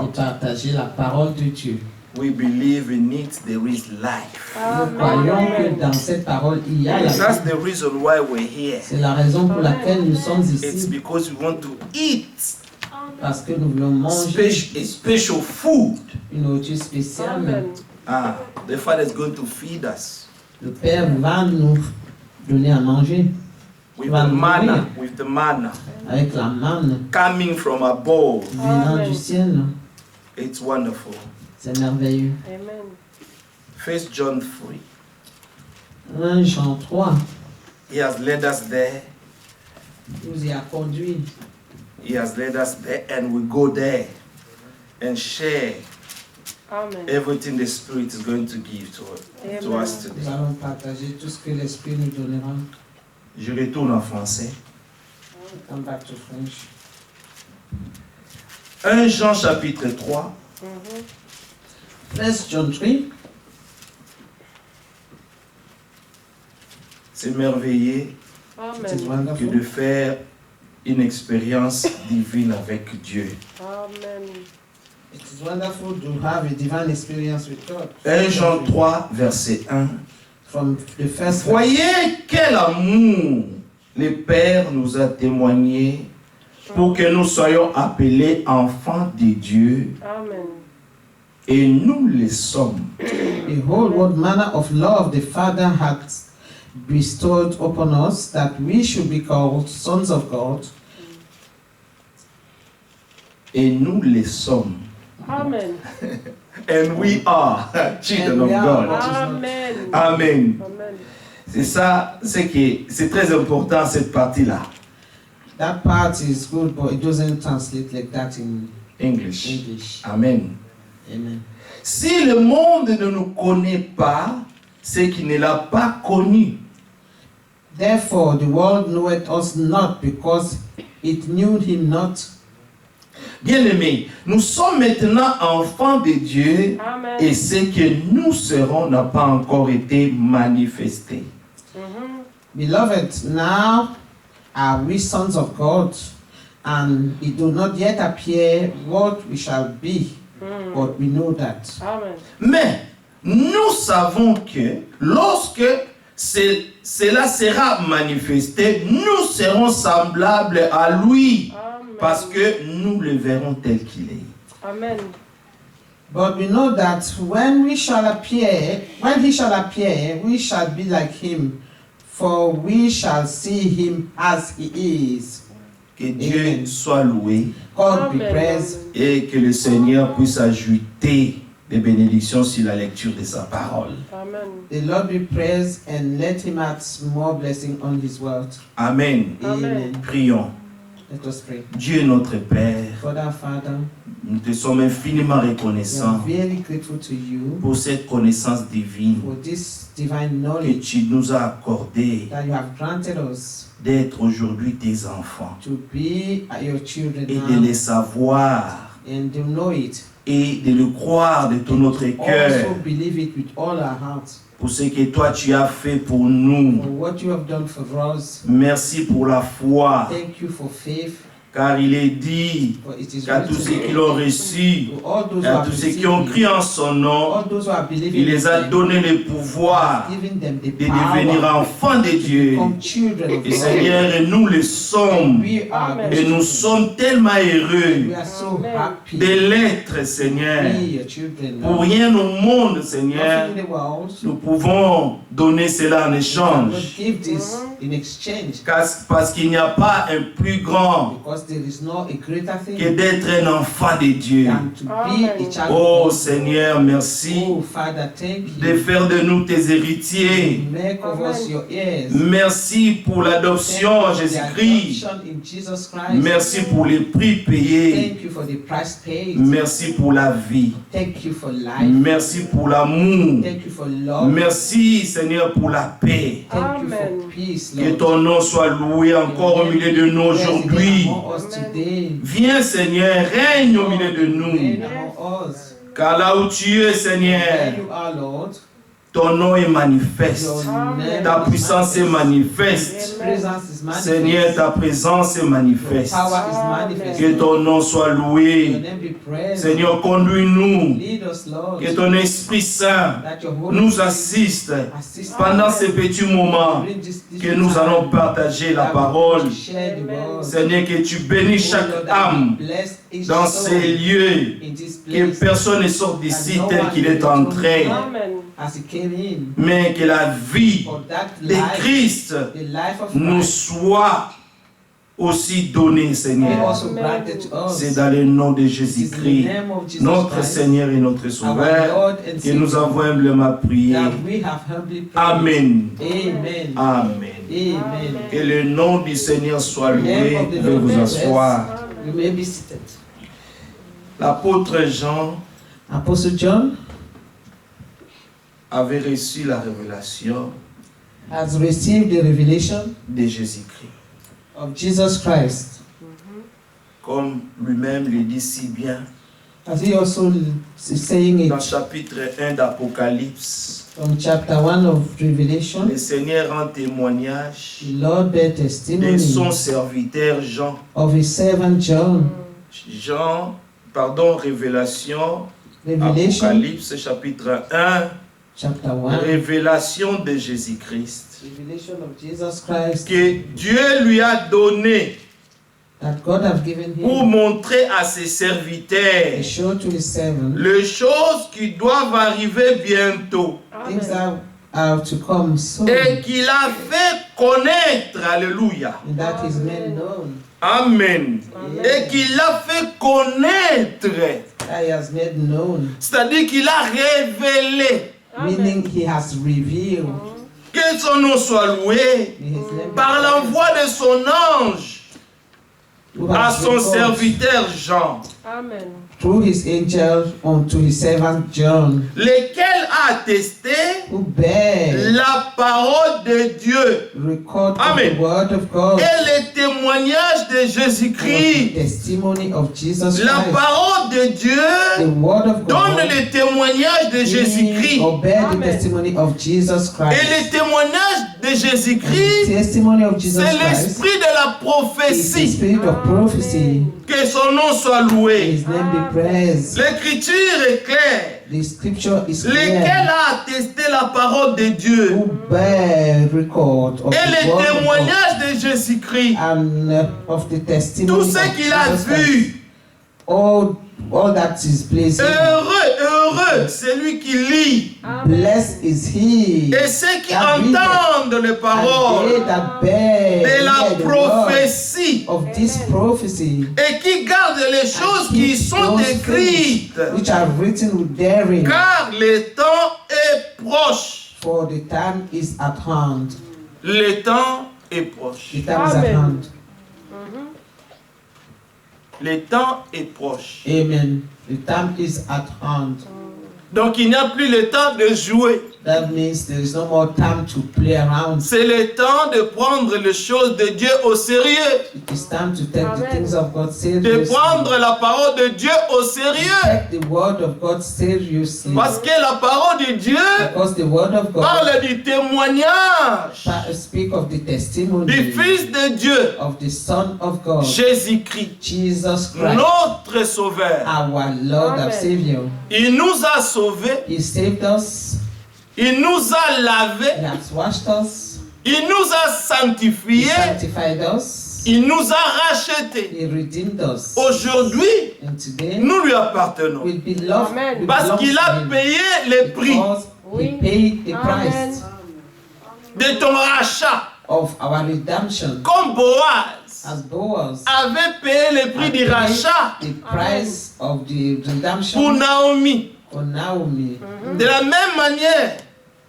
God. partager la parole de Dieu. We believe in it, there is life. Nous croyons que dans cette parole, il y a la That's vie. the reason why we're here. C'est la raison pour laquelle nous sommes It's ici. because we want to eat Parce que nous voulons manger special food. une nourriture spéciale. The Father is going to feed us Le Père va nous donner à manger with the manna avec la manne coming from above. venant du ciel. It's wonderful. C'est merveilleux. Amen. 1 John 3. 1 Jean 3 He has led us there. nous y a conduit. He has led us there, and we go there and share Amen. everything the Spirit is going to give to us Nous today. allons partager tout ce que l'Esprit nous donnera. Je retourne en français. Come back to French. 1 Jean chapitre 3. 1 John 3. C'est merveilleux It is Amen. que wonderful. de faire une expérience divine avec Dieu. Amen. It is wonderful to have a divine experience with God. 1 Jean 3, verset 1. From the first verse. Voyez quel amour le Père nous a témoigné pour que nous soyons appelés enfants de Dieu, Amen. et nous le sommes. Behold, what manner of love the Father hath bestowed upon us, that we should be called sons of God. Et nous le sommes. Amen. And we are children And of we are God. what is not. Amen. Amen. Amen. C'est ça, c'est très important cette partie-là. That part is good, but it doesn't translate like that in English. English. Amen. Amen. Si le monde ne nous connaît pas, c'est qu'il ne l'a pas connu. Therefore, the world knoweth us not, because it knew him not. Bien-aimés, nous sommes maintenant enfants de Dieu, Amen. et ce que nous serons n'a pas encore été manifesté. Beloved, now are we sons of God, and it do not yet appear what we shall be, but we know that. Amen. Mais nous savons que lorsque cela sera manifesté, nous serons semblables à lui, Amen. parce que nous le verrons tel qu'il est. Amen. But we know that when he shall appear, we shall be like him, for we shall see him as he is. Que Dieu Amen. soit loué God be Amen. praised. et que le Seigneur puisse ajouter des bénédictions sur la lecture de sa parole. Amen. The Lord be praised, and let him add more blessing on his word. Amen. Amen. Prions. Let us pray. Dieu notre Père, God our Father, nous te sommes infiniment we are reconnaissants very grateful to you pour cette connaissance divine for this divine que knowledge tu nous as accordée that you have granted us d'être aujourd'hui tes enfants to be your children et de le now, savoir and to know it. et de le croire de tout notre cœur Also believe it with all our hearts. pour ce que toi tu as fait pour For nous. what you have done for us. Merci pour la foi, Thank you for faith. car il est dit For it is qu'à tous ceux qui written l'ont reçu, to all those et who à have tous ceux received qui ont him, cru en son nom, all those who have believed il in les a him, donné le pouvoir giving them the de devenir power enfants de to Dieu. become children of Et God. Seigneur, et nous le sommes. We are Amen. Et nous sommes tellement heureux We are so Amen. happy de l'être, Seigneur. to be your children now. Pour rien au monde, Seigneur, Nothing in the world. nous pouvons donner cela en We cannot échange. give this in exchange, Parce qu'il n'y a pas un plus grand because there is no a greater que thing d'être un enfant de Dieu. than to be Amen. a child Oh of God. Seigneur, merci Oh Father, thank de you. faire de nous tes héritiers. Make of us your heirs. Merci pour l'adoption en Thank you for the Jésus-Christ. adoption in Jesus Christ. Merci pour les prix payés. Thank you for the price paid. Merci pour la vie. Thank you for life. Merci pour l'amour. Thank you for love. Merci Seigneur pour la paix. Thank you for Amen. peace, Que Lord. ton nom soit loué encore au milieu de nous aujourd'hui. Among us today. Viens Seigneur, règne au milieu de Reign nous. among us. Car là où tu es Seigneur, Where you are, Lord, Ton nom est manifeste. Your name Ta is puissance est manifeste. His presence is manifest. Seigneur, ta présence est Your manifeste. power is manifest. Que ton nom soit Your loué. name be praised. Seigneur, conduis-nous. Lead us, Lord. Que ton Esprit Saint That your Holy nous Spirit assiste assist pendant us ces petits moments during this que nous allons partager la parole. share the word. Seigneur, que tu bénis Oh, chaque Lord, that âme you bless each dans soul ces lieux. in this Que place. personne ne sorte d'ici tel qu'il est entré, Amen. As he came in, mais que la vie for that de life, Christ the life of nous Christ, soit aussi donnée, be Seigneur. also granted to us. C'est dans le nom de It is in the Jésus-Christ, name of Jesus notre Christ, Seigneur et notre our Sauveur, Lord and que nous Savior, avons humblement prié. that we have humbly prayed. Amen. Amen. Amen. Amen. Que le nom du Seigneur soit The name loué. of the Veuillez Lord vous be blessed. asseoir. You may be seated. L'apôtre Jean Apostle John avait reçu la révélation has received the revelation de Jésus-Christ. of Jesus Christ, Comme lui-même le dit si bien as he also is saying dans it chapitre 1 d'Apocalypse. from chapter 1 of Revelation. Le Seigneur rend témoignage The Lord bear de testimony son serviteur Jean. of his servant John. Révélation, Revelation Apocalypse chapitre 1, chapter 1. révélation de Jésus-Christ. Revelation of Jesus Christ Que Dieu lui a donné that God have given pour him montrer à ses to serviteurs show to his servant les choses qui doivent arriver bientôt. things Amen. that are to come soon, Et qu'il a fait connaître, alléluia, and that is made known. amen, et qu'il a fait connaître, That he has made known, c'est-à-dire qu'il a révélé, meaning he has revealed. que son nom soit loué, May his name be par l'envoi de son ange who à has son revealed serviteur Jean, Amen. through his angel unto his servant John, lequel a attesté who bear la parole de Dieu record of Amen. the word of God, et le témoignage de of the Jésus-Christ. testimony of Jesus La Christ. parole de The Dieu word of donne God le témoignage de Jésus-Christ. or bear the Amen. testimony of Jesus Et Christ. le témoignage de And the Jésus-Christ, testimony of Jesus c'est Christ l'esprit de la is the prophétie. spirit of prophecy. Que son nom soit loué. His name be praised. L'écriture est claire. The scripture is Lequel clear. a attesté la parole de Dieu Who bear record of et the le word of God témoignage de Jésus-Christ. and of the testimony Tout of ce qu'il a Jesus Christ. vu. All that is pleasing. Heureux, c'est lui qui lit. Blessed is he. Et ceux qui that readeth, entendent les and they paroles that bear de la hear the word prophétie of this prophecy, et qui gardent les choses and qui keep sont those écrites. things which are written with daring, Car le temps est proche. for the time is at hand. Le temps est proche. The time is at Amen. hand. Le temps est proche. Amen. The time is at hand. Donc il n'y a plus le temps de jouer. That means there is no more time to play around. C'est le temps de prendre les choses de Dieu au sérieux. It is time to take the Amen. things of God De seriously. prendre la parole de Dieu au sérieux. Take the word of God seriously. Parce que la parole de Dieu Because the word of God parle du témoignage speak of the testimony du Fils de Dieu, of the Son of God, Jésus-Christ, Jesus Christ, notre Sauveur. our Lord Amen. and Savior. Il nous a sauvés, He saved us. il nous a He lavés, has washed us. il nous a He sanctifiés, sanctified us. il nous a rachetés. He redeemed us. Aujourd'hui, And today nous lui appartenons. we belong. Amen. we Parce belong qu'il to a him. payé le prix Because Oui. he paid the Amen. price de ton rachat. of our redemption. Comme Boaz As Boaz avait payé le prix had du paid rachat the price of the pour redemption Naomi. for Naomi. De la même manière,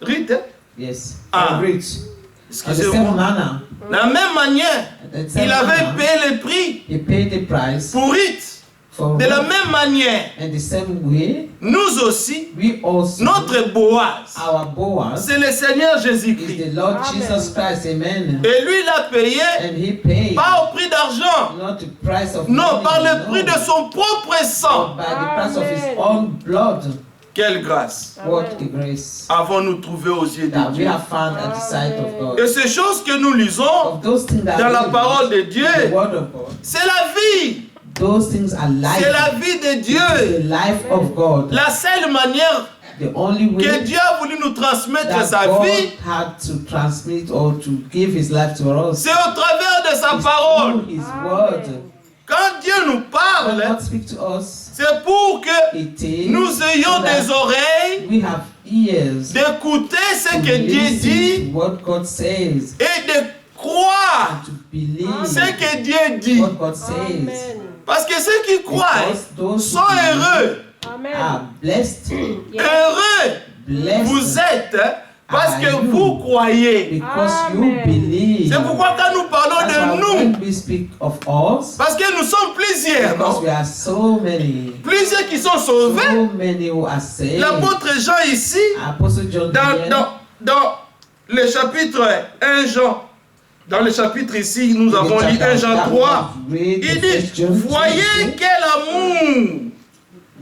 Ruth, hein? Yes. Ah. For Ruth. In the same excusez-moi, manner, de la même manière, the same il avait manner, payé le prix he paid the price pour Ruth. for De la Ruth. même manière, And the same way, nous aussi, we also, notre Boaz, our Boaz, c'est le Seigneur is Jésus-Christ. the Lord Amen. Jesus Christ. Amen. Et lui, il a payé, And he paid pas au prix d'argent, not the price of non, money, par le no, prix de son propre but sang. by the price of his Amen. own blood. Quelle grâce What a grace avons-nous trouvé aux yeux de that we Dieu. have found at the sight of God. Et ces choses que nous lisons Of those things that dans la we parole de read, Dieu, the word of God, c'est la vie. those things are life. C'est la vie de It's Dieu. the life of God. La seule manière The only que way Dieu a voulu nous transmettre that sa God vie, had to transmit or to give His life to us c'est au travers de sa is parole. through His word. Quand Dieu nous When parle, God speaks to us, c'est pour que it is nous ayons so that des oreilles we have ears d'écouter ce to que Dieu listen dit to what God says et de croire and to believe ce que Dieu dit. what God says. Amen. Parce que ceux qui croient Because those sont who believe heureux. Amen. are blessed, Heureux blessed vous êtes parce que are you vous croyez. because you Amen. believe. C'est pourquoi quand nous parlons That's de why nous, when we speak of us, parce que nous sommes plusieurs, because non? we are so many, Plusieurs qui sont sauvés. so many who are saved. L'apôtre Jean ici, Apostle John here, dans le chapitre 1 Jean, dans le chapitre ici, nous avons lu 1 Jean 3. Il dit, voyez quel amour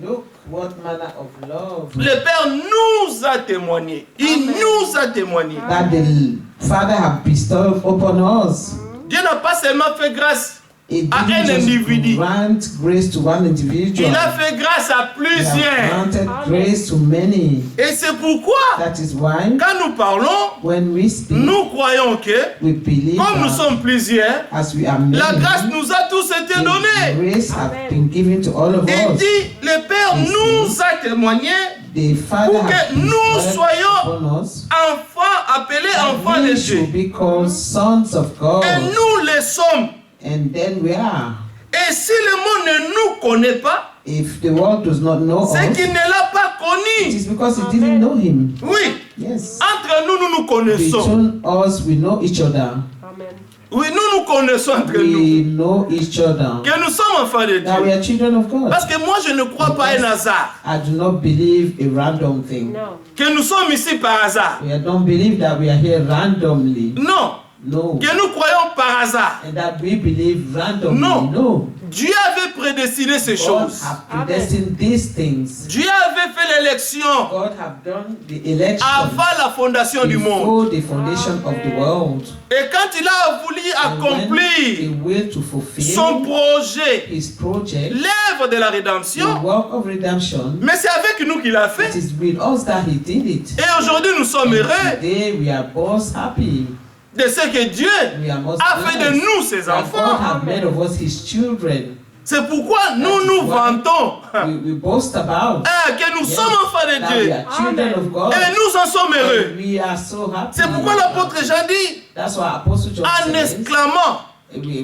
Look what manner of love le Père nous a témoigné. Il Amen. nous a témoigné. that the Father have bestowed upon us. Dieu n'a pas seulement fait grâce, It À didn't un just individu. grant grace to one individual. il a fait grâce à He has plusieurs. granted Amen. grace to many. Et c'est pourquoi, That is why quand nous parlons, when we speak, nous croyons que, we believe comme nous that sommes plusieurs, as we are many, la grâce nous a tous été the donnée. grace have Amen. been given to all of Il us. dit, le Père Yes, nous a témoigné, The Father pour que has nous bestowed soyons upon us enfants, appelés that enfants de we Dieu. should be called sons of God. Et nous le sommes. And then we are. Et si le monde ne nous connaît pas, If the world does not know c'est us, qu'il ne l'a pas it connu. is because it Amen. didn't know Him. Oui, Yes. entre nous, nous nous connaissons. Between us, we know each other. Amen. Oui, nous nous connaissons entre nous. We know each other. Que nous sommes enfants de That we Dieu. are children of God. Parce que moi, je ne crois pas à un hasard. I do not believe a random thing. No. Que nous sommes ici par hasard. We don't believe that we are here randomly. Non. No. Que nous croyons par hasard. And that we believe randomly. No. No. Dieu avait prédestiné ces God choses. have predestined these things. Dieu avait fait l'élection God have done the election avant la fondation du monde. before the foundation of the Amen. world. Et quand il a voulu And when he accomplir will to fulfill son projet, his project, l'œuvre de la the rédemption, work of redemption, mais c'est avec nous qu'il a it fait. is with us that he did it. Et aujourd'hui, nous sommes And heureux today we are both happy. de ce que Dieu We are most a fait de blessed nous ses that God enfants. have made of us his children. C'est pourquoi nous nous vantons We boast about que nous Yes. sommes enfants de that we Dieu. are children of God. Et nous en sommes heureux. And we are so happy. C'est pourquoi l'apôtre Jean dit, That's why Apostle John en says, exclamant,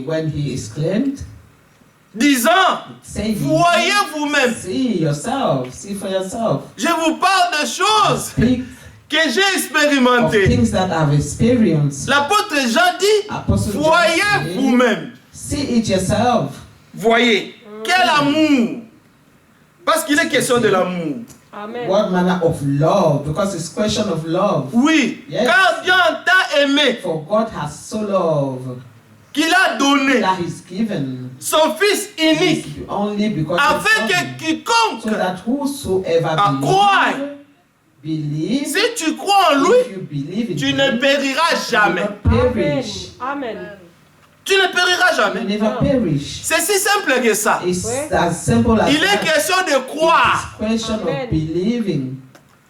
when he exclaimed, disant, saying, voyez vous-même, see yourself, see for yourself. je vous parle de choses Speak que j'ai of expérimentées. things that I've experienced. L'apôtre Jean dit, Apostle John voyez says, vous-même. see it yourself. Voyez, quel amour. Parce qu'il est question de l'amour. Amen. What manner of love? Because it's question of love. Oui, Yes. car Dieu t'a aimé, For God has so loved qu'il a donné that He's given son Fils unique, His only because afin que so quiconque, that whosoever à croire, believes, si tu crois en lui, if you believe in tu Him, ne périras you will jamais. not Amen. perish. Amen. Tu ne périras You jamais. never perish. C'est si simple que ça. It's Ouais. as simple as Il est that. question de croire. It's question Amen. of believing.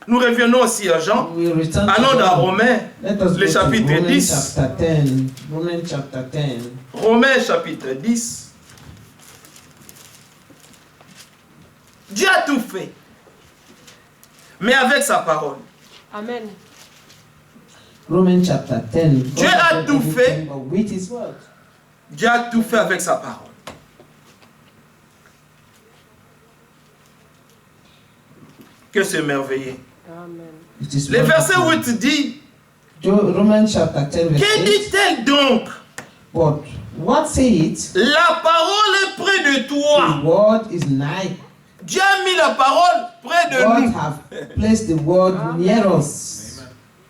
Nous revenons aussi à Jean. We return Allons to dans God. Romains, Let us le go chapitre to Romans 10. chapter 10. Romans chapter 10. Romains chapitre 10. Dieu a tout fait, mais avec sa parole. Amen. Romans chapter 10. Dieu God a has done tout fait. everything but with His word. Dieu a tout fait avec sa parole. Que c'est merveilleux. Amen. It is Le verset wonderful. 8 dit, Romans chapter 10 verse que 8. dit-elle donc? But what say it? La parole est près de The toi. word is nigh. Dieu a mis la parole près de God nous. have placed the word Amen. near us.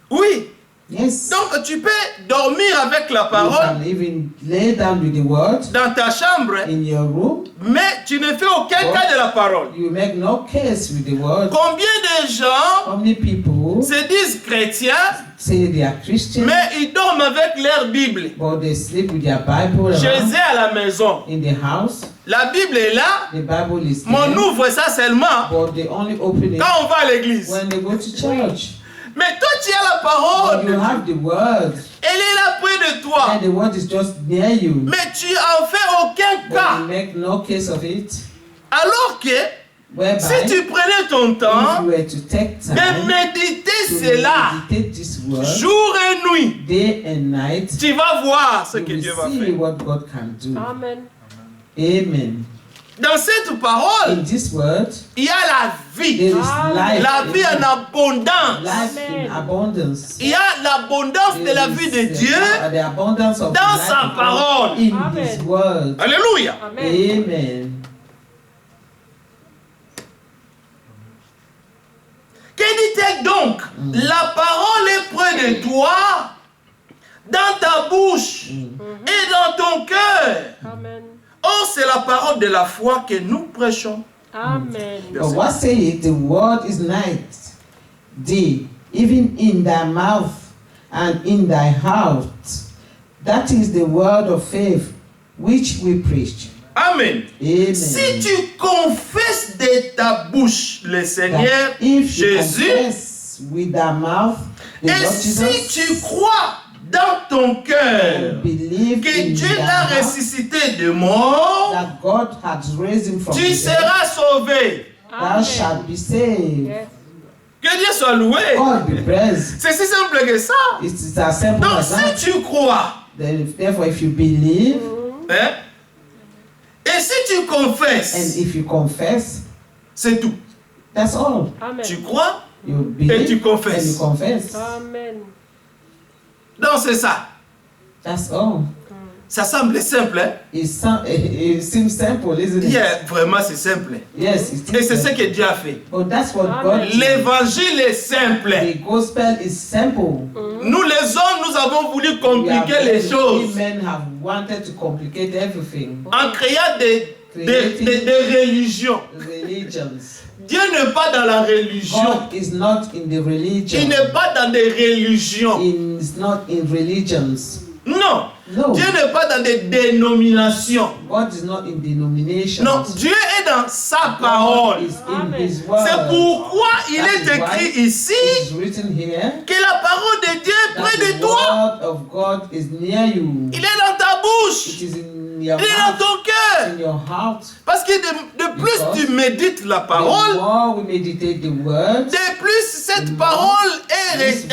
Oui, Yes. Donc tu peux dormir avec la You parole can even lay down with the word dans ta chambre, in your room. mais tu ne fais aucun cas de la parole. You make no case with the word. Combien de gens How many people se disent chrétiens, say they are Christian, mais ils dorment avec leur Bible but they sleep with their Bible chez around eux à la maison? in the house? La Bible est là, The Bible is mais on there, ouvre ça seulement but they only open it quand on va à l'église. when they go to church. Mais toi, tu as la But parole, you have the word, elle est là près de toi, and the word is just near you. mais tu en fais aucun But cas. you make no case of it. Alors que Whereby, si tu prenais ton if temps you were to take de time méditer to cela meditate this word jour et nuit, day and night, tu vas voir ce you que will Dieu va see faire. what God can do. Amen. Amen. Dans cette parole, In this word, il y a la vie. there is Amen. life. La vie en abondance. Life in Amen. abundance. Il y a l'abondance de la vie de Dieu The abundance of dans the life sa of God parole. in Amen. His word. Alléluia. Amen. Amen. Que dit-elle donc? La parole est près de toi, dans ta bouche et dans ton cœur. Amen. Oh, c'est la parole de la foi que nous prêchons. Amen. But what say it? The word is night, day, even in thy mouth and in thy heart. That is the word of faith which we preach. Amen. Amen. Si tu confesses de ta bouche le Seigneur That if you Jésus, confess with thy mouth the et Lord si Jesus, tu crois dans ton cœur and believe que in Dieu thy l'a heart ressuscité de mort, that God has raised him from tu the dead, seras sauvé. thou shalt be saved. Yes. Que Dieu soit loué. God be praised. C'est si simple que ça. It is as simple Donc as that. si tu crois, Then, therefore, if you believe hein, et si tu and confesses, if you confess, c'est tout. that's all. Amen. Tu crois You et believe tu and you confesses. confess. Amen. Donc c'est ça. That's all. Ça semble simple, hein? It seems simple, isn't it? Yeah, vraiment c'est simple. Yes, it Et is c'est ce simple. que Dieu a fait. But that's what Amen. God did. L'évangile est simple. The gospel is simple. Nous les hommes, nous avons voulu We have- compliquer les choses men have wanted to complicate everything. en créant des religions. Religions. Dieu n'est pas dans la religion. God is not in the religion. Il n'est pas dans des religions. He is not in religions. Non. No. Dieu n'est pas dans des dénominations. God is not in denominations. Non, Dieu est dans sa God parole. is in Amen. His word. C'est pourquoi il That est is why écrit ici It is written here que la parole de Dieu est that près de the toi. word of God is near you. Il est dans ta It bouche. is in your Il est dans mouth, ton cœur. in your heart. Parce que de plus Because tu médites la The parole, more we meditate the word, de plus cette parole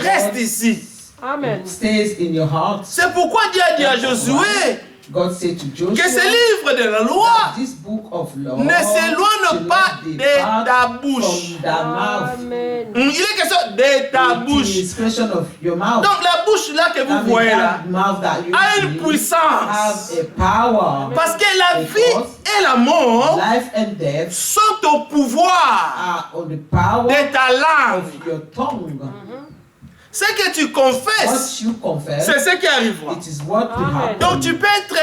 reste ici. Amen. it stays in your heart. C'est pourquoi Dieu a dit à Josué God said to Joshua que ce livre de la loi that this book of law ne s'éloigne should pas not de depart ta bouche. from thy mouth. Amen. Il est question de ta It bouche. is question of your mouth. Donc la bouche là que That vous means voyez là that mouth that you a une see puissance. have a power. Parce que la vie et la mort Life and death sont au pouvoir are on the power de ta langue. of your tongue. Ce que tu confesses, What you confess, c'est ce qui arrivera. it is what will Amen. happen. Donc tu peux être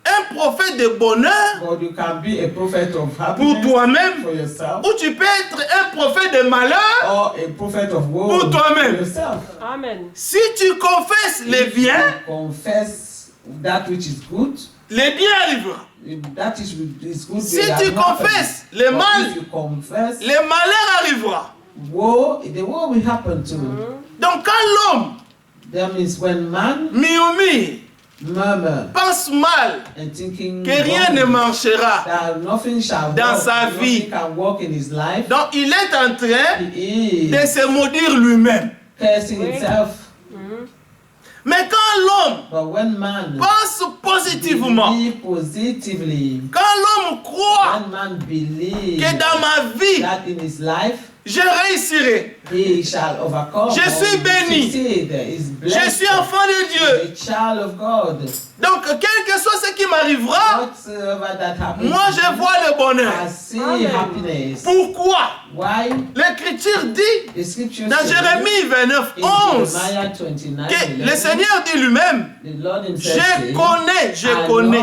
un prophète de bonheur God, you can be a prophet of pour happiness toi-même, for yourself, ou tu peux être un prophète de malheur. or a prophet of woe Pour toi-même. for yourself. Amen. Si tu confesses les If biens, you confess that which is good, les biens arriveront. that is good. Si will tu happen. confesses le But mal, if you confess, les malheurs arriveront. woe, the woe will happen too. Donc quand l'homme, That means when man Miomi, murmur pense mal and thinking que rien ne wrongly, marchera, that nothing shall dans work, sa nothing vie. can work in his life, donc il est en train he de is se maudire lui-même. cursing Oui. himself. Mais quand l'homme But when man pense positivement, believe positively, quand l'homme croit when man believe que dans ma vie, that in his life je réussirai, He shall overcome. Je suis béni. Succeed. Is blessed. Je suis enfant de Dieu. A child of God. Donc, quel que soit ce qui m'arrivera, Whatsoever that happens, moi je vois le bonheur. I see Amen. happiness. Pourquoi? Why? L'Écriture dit The scripture dans says Jérémie 29, in 11 Jeremiah 29, que 11, le Seigneur dit lui-même, the Lord himself je says, connais,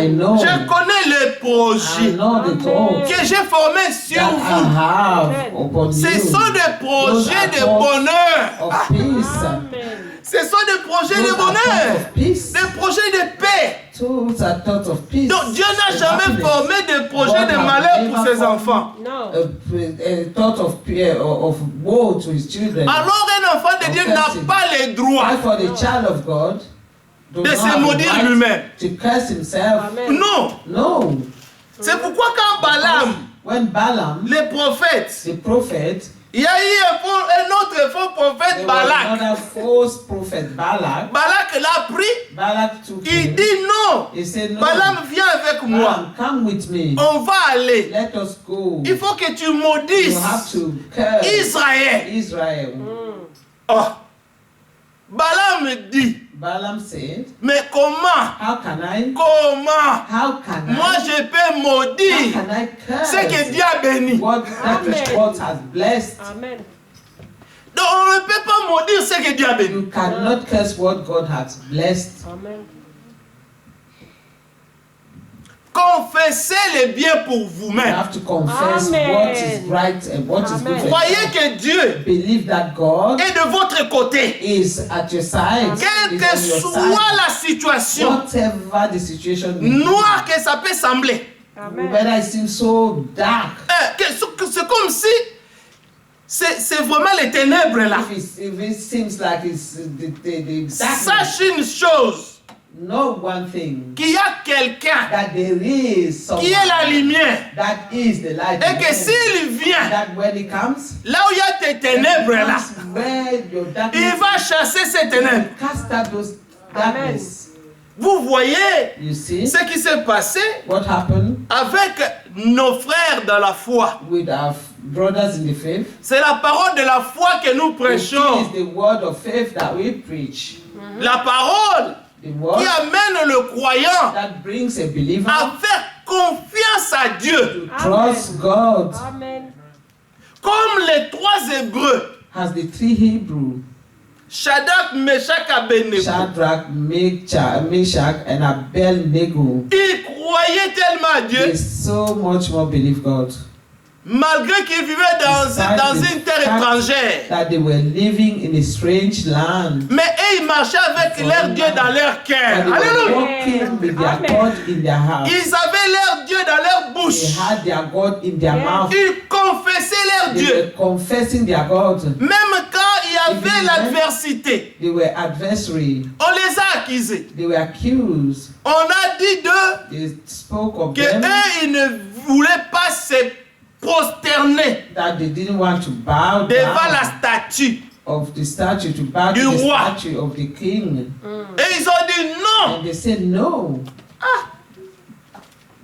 I know, je connais les I projets know the thoughts que j'ai formés sur that I vous. have upon Ce you. sont des projets de Those are bonheur. of peace. Amen. Ce sont des projets Those de are thoughts bonheur, of peace. des projets de paix. Those are thoughts of peace. Donc Dieu n'a and jamais happiness. formé de projets God de has malheur never pour ses formed enfants. No. A thought of fear of woe to his children. Alors un enfant de Dieu n'a pas le droit Therefore, the child of God does de not se have the maudire right lui-même. to curse himself. Amen. Non. No. C'est pourquoi quand Balaam, When Balaam, les prophètes, the prophet, il y a eu un autre faux prophète, there was Balak. another false prophet, Balak. Balak l'a pris, Balak took il him. dit non. He said, no, Balaam, viens avec moi. Balaam, come with me. On va aller. Let us go. Il faut que tu You have maudisses to curse Israël. Israel. Oh. Balaam dit, Balaam said, mais comment? how can I? Comment? How can I? Moi je peux How maudire can I ce que curse Dieu a béni. what that which Amen. God has blessed? Amen. Donc on ne peut pas maudire ce que Dieu a béni. You cannot curse what God has blessed. Amen. Confessez le bien pour You vous-même. have to confess Amen. what is right and what is good Amen. for Croyez you. que Dieu Believe that God est de votre côté. is at your side. Quelle Is que on your soit side. la situation Whatever the situation may be, noire que ça peut sembler, Amen. whether it seems so dark, c'est comme si c'est vraiment les ténèbres là. if it seems like it's the darkness, Sache une chose, know one thing, qu'il y a quelqu'un that there is someone qui est la lumière that is the light. et que s'il vient That when it comes, là où il y a tes ténèbres là, comes where your il darkness, va chasser ces ténèbres. cast out those darkness. Vous voyez You see ce qui s'est passé what happened avec nos frères dans la foi. with our brothers in the faith? C'est la parole de la foi que nous It prêchons. is the word of faith that we preach. La parole The word qui amène le croyant that brings a believer à faire confiance à Dieu. to trust God. Amen. Comme les trois Hébreux, As the three Hebrew, Shadrach, Meshach, Abednego. Shadrach, Meshach, and Abednego, Ils croyaient tellement à they Dieu, so much more believe God malgré qu'ils vivaient dans une terre étrangère. that they were living in a strange land. Mais eux, ils marchaient avec leur Dieu dans leur And cœur. they were Alléluia. walking with their Amen. God in their heart. Ils avaient leur Dieu dans leur They bouche. had their God in their Yes. mouth. Ils confessaient leur They Dieu. were confessing their God. Même quand il y avait Even l'adversité, They were adversary. on les a accusés. They were accused. On a dit d'eux They spoke of que them eux, ils ne voulaient pas se prosterner that they didn't want to bow devant la down statue. of the statue, to bow Du to the roi. statue of the king. Et ils ont dit non, And they said, no,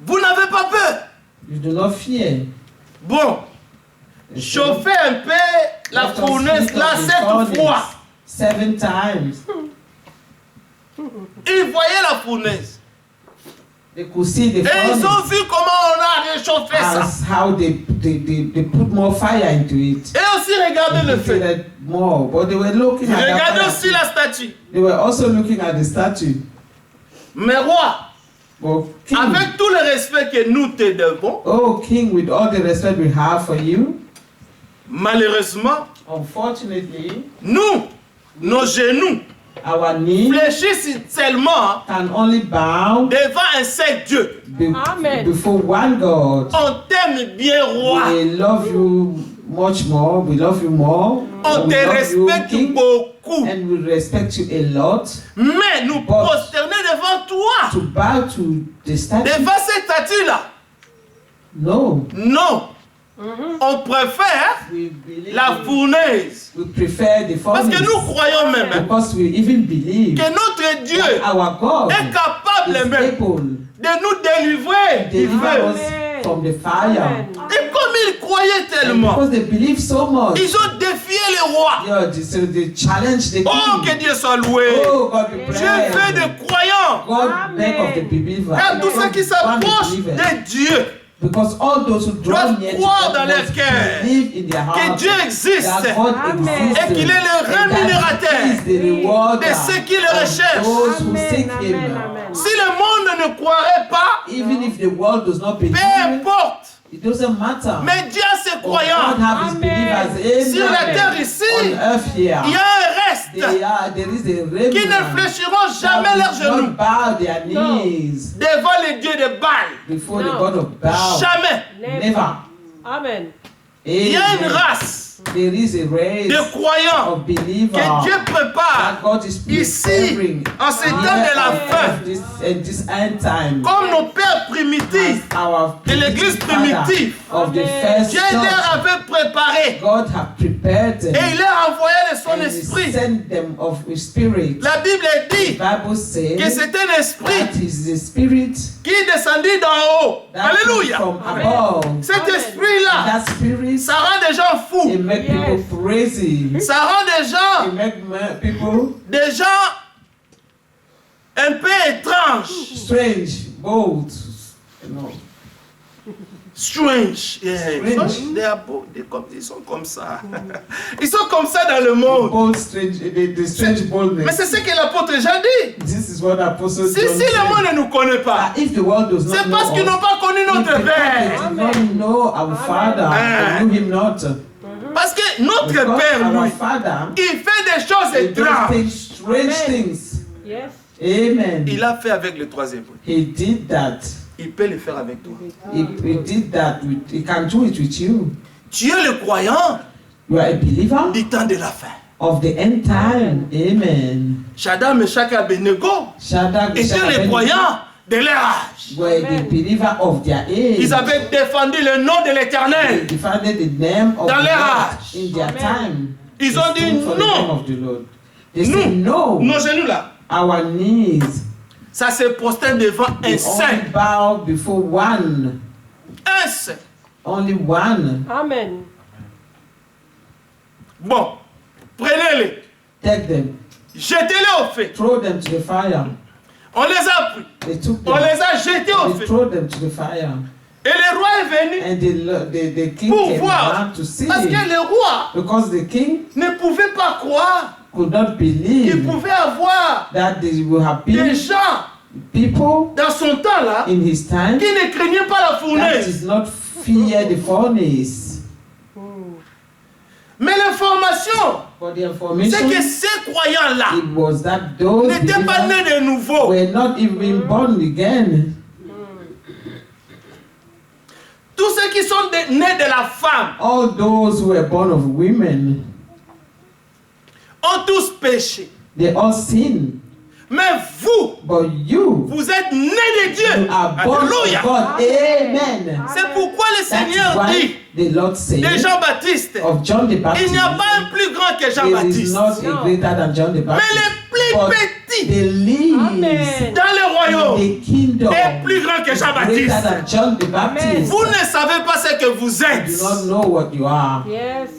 vous n'avez pas peur. you do not fear. Bon, They said, chauffez un peu la "Let us fournaise heat up là the 7 furnace fois. 7 times." Ils voyaient la fournaise. They could see the Et ils ont furnace vu comment on a réchauffé ça. as how they put more fire into it. Et aussi regarder le They feu. heated more, but they were looking at Regardez the aussi fire. la statue. They were also looking at the statue. Mais roi, But king, avec tout le respect que nous te devons, oh king, with all the respect we have for you, malheureusement, unfortunately, nous, nos genoux, our knee fléchissent tellement can only bow devant un seul Dieu. Amen. before one God. On t'aime bien, roi. We love you much more. We love you more. On We te love you, respecte king, beaucoup. and we respect you a lot. Mais nous prosterner devant toi, To bow to the statue? devant cette statue-là, No. non. On préfère We believe la fournaise. we prefer the Parce furnace que nous croyons même hein, because we even believe que notre Dieu that our God est capable is même able de nous délivrer to du deliver feu. us from the fire. Amen. Et comme il croyait croyaient And tellement. because they believe so much, Ils ont défié les rois. so they challenge the Oh, que king. Dieu soit loué. Oh, God be Dieu fait praised. des croyants. God Amen. make of the believer. Car tous ceux qui s'approchent de Dieu, Because all those who draw doivent near to croire God dans leur must cœur believe in their que heart Dieu existe that God Amen. exists et qu'il est le and that rémunérateur He is the rewarder de ceux qui le of recherchent. those who Amen, seek amen, Him. amen. Si le monde ne croirait pas, Even if the world does not believe, peu importe. it doesn't matter. Mais Dieu a ses But God croyants. have His Amen. believers Sur la in terre ici, on earth here. il y a un reste There is a remnant qui ne fléchiront jamais that leurs will genoux not bow their No. knees devant les dieux de Baal. before No. the God of Baal. Jamais. Never. Amen. Il y a une Amen. race There is a race de croyants of believers que Dieu that prépare God is ici, preparing en ces temps here de la on fin, earth, in this end time. comme nos pères primitifs As our de l'église father primitive. of the Amen. first Dieu church, leur avait préparé God have prepared them et il leur envoyait de son and He esprit. sent them of His Spirit. La Bible The dit Bible que says c'est un esprit that is the Spirit qui descendit d'en haut. that is Alléluia. from Amen. above. Cet Amen. esprit-là, That Spirit, ça rend des gens it fous. make Yes. people crazy. Ça rend des It gens, make people un peu étranges. strange, bold. You know. Strange. Yeah. Strange. Ils sont comme ça. Ils sont comme ça dans le monde. Bold, strange, the strange Mais boldness. c'est ce que l'apôtre Jean dit. This is what Apostle Si John le said. monde ne nous connaît pas, That if the world does not c'est know parce qu'ils us, n'ont pas connu it's notre because Père. they do not know our Father, Amen. they knew Him not. Parce que notre Because Père, our lui, Father, il fait des choses He does étranges. things, strange Amen. things. Yes. Amen. Il a fait avec le troisième. He did that. Il peut le faire avec toi. He did that. He can do it with you. Tu es le croyant You are a believer du temps de la fin. of the end time. Amen. Shaddai, Meshach et Abednego Shadrach, Meshach, étaient les Abednego croyants de leur âge. were the believer of their age. Ils avaient défendu le nom de They l'Éternel. defended the name of Dans the leur Lord âge. in their Amen. time. Ils They ont dit stood for the name non. of the Lord. They Nous, said no. nos genoux là, Our knees. ça se prosterne devant un We saint. only bow before one. Un saint. Only one. Amen. Bon, prenez-les, Take them. jetez-les au feu. Throw them to the fire. On les a pris, They took on them. les a jetés au They feu. throw them to the fire. Et le roi est venu And the king pour came voir. around to see. Parce que le roi Because the king ne pouvait pas croire could not qu'il believe pouvait avoir that there will have des been gens people dans son temps là in his time qui ne craignaient pas la that fournaise. did not fear the furnace. Mais l'information, But the c'est information, que ces croyants-là it was that those n'étaient pas believers nés de nouveau. were not even born again. Tous ceux qui sont nés de la femme All those who were born of women, ont tous péché. they all sin. Mais vous, But you, vous êtes nés de Dieu. you are born Alléluia. of God. Amen. C'est pourquoi le That is Seigneur dit why the Lord said de Jean-Baptiste, of John the il Baptist, n'y a pas un plus grand que there is Jean-Baptiste. not a greater than John the Mais Baptist. les plus But petits the least Amen. dans le royaume in the kingdom est plus grand que greater Jean-Baptiste. than John the Baptist. Vous ne savez pas ce que vous You êtes. do not know what you are. Yes.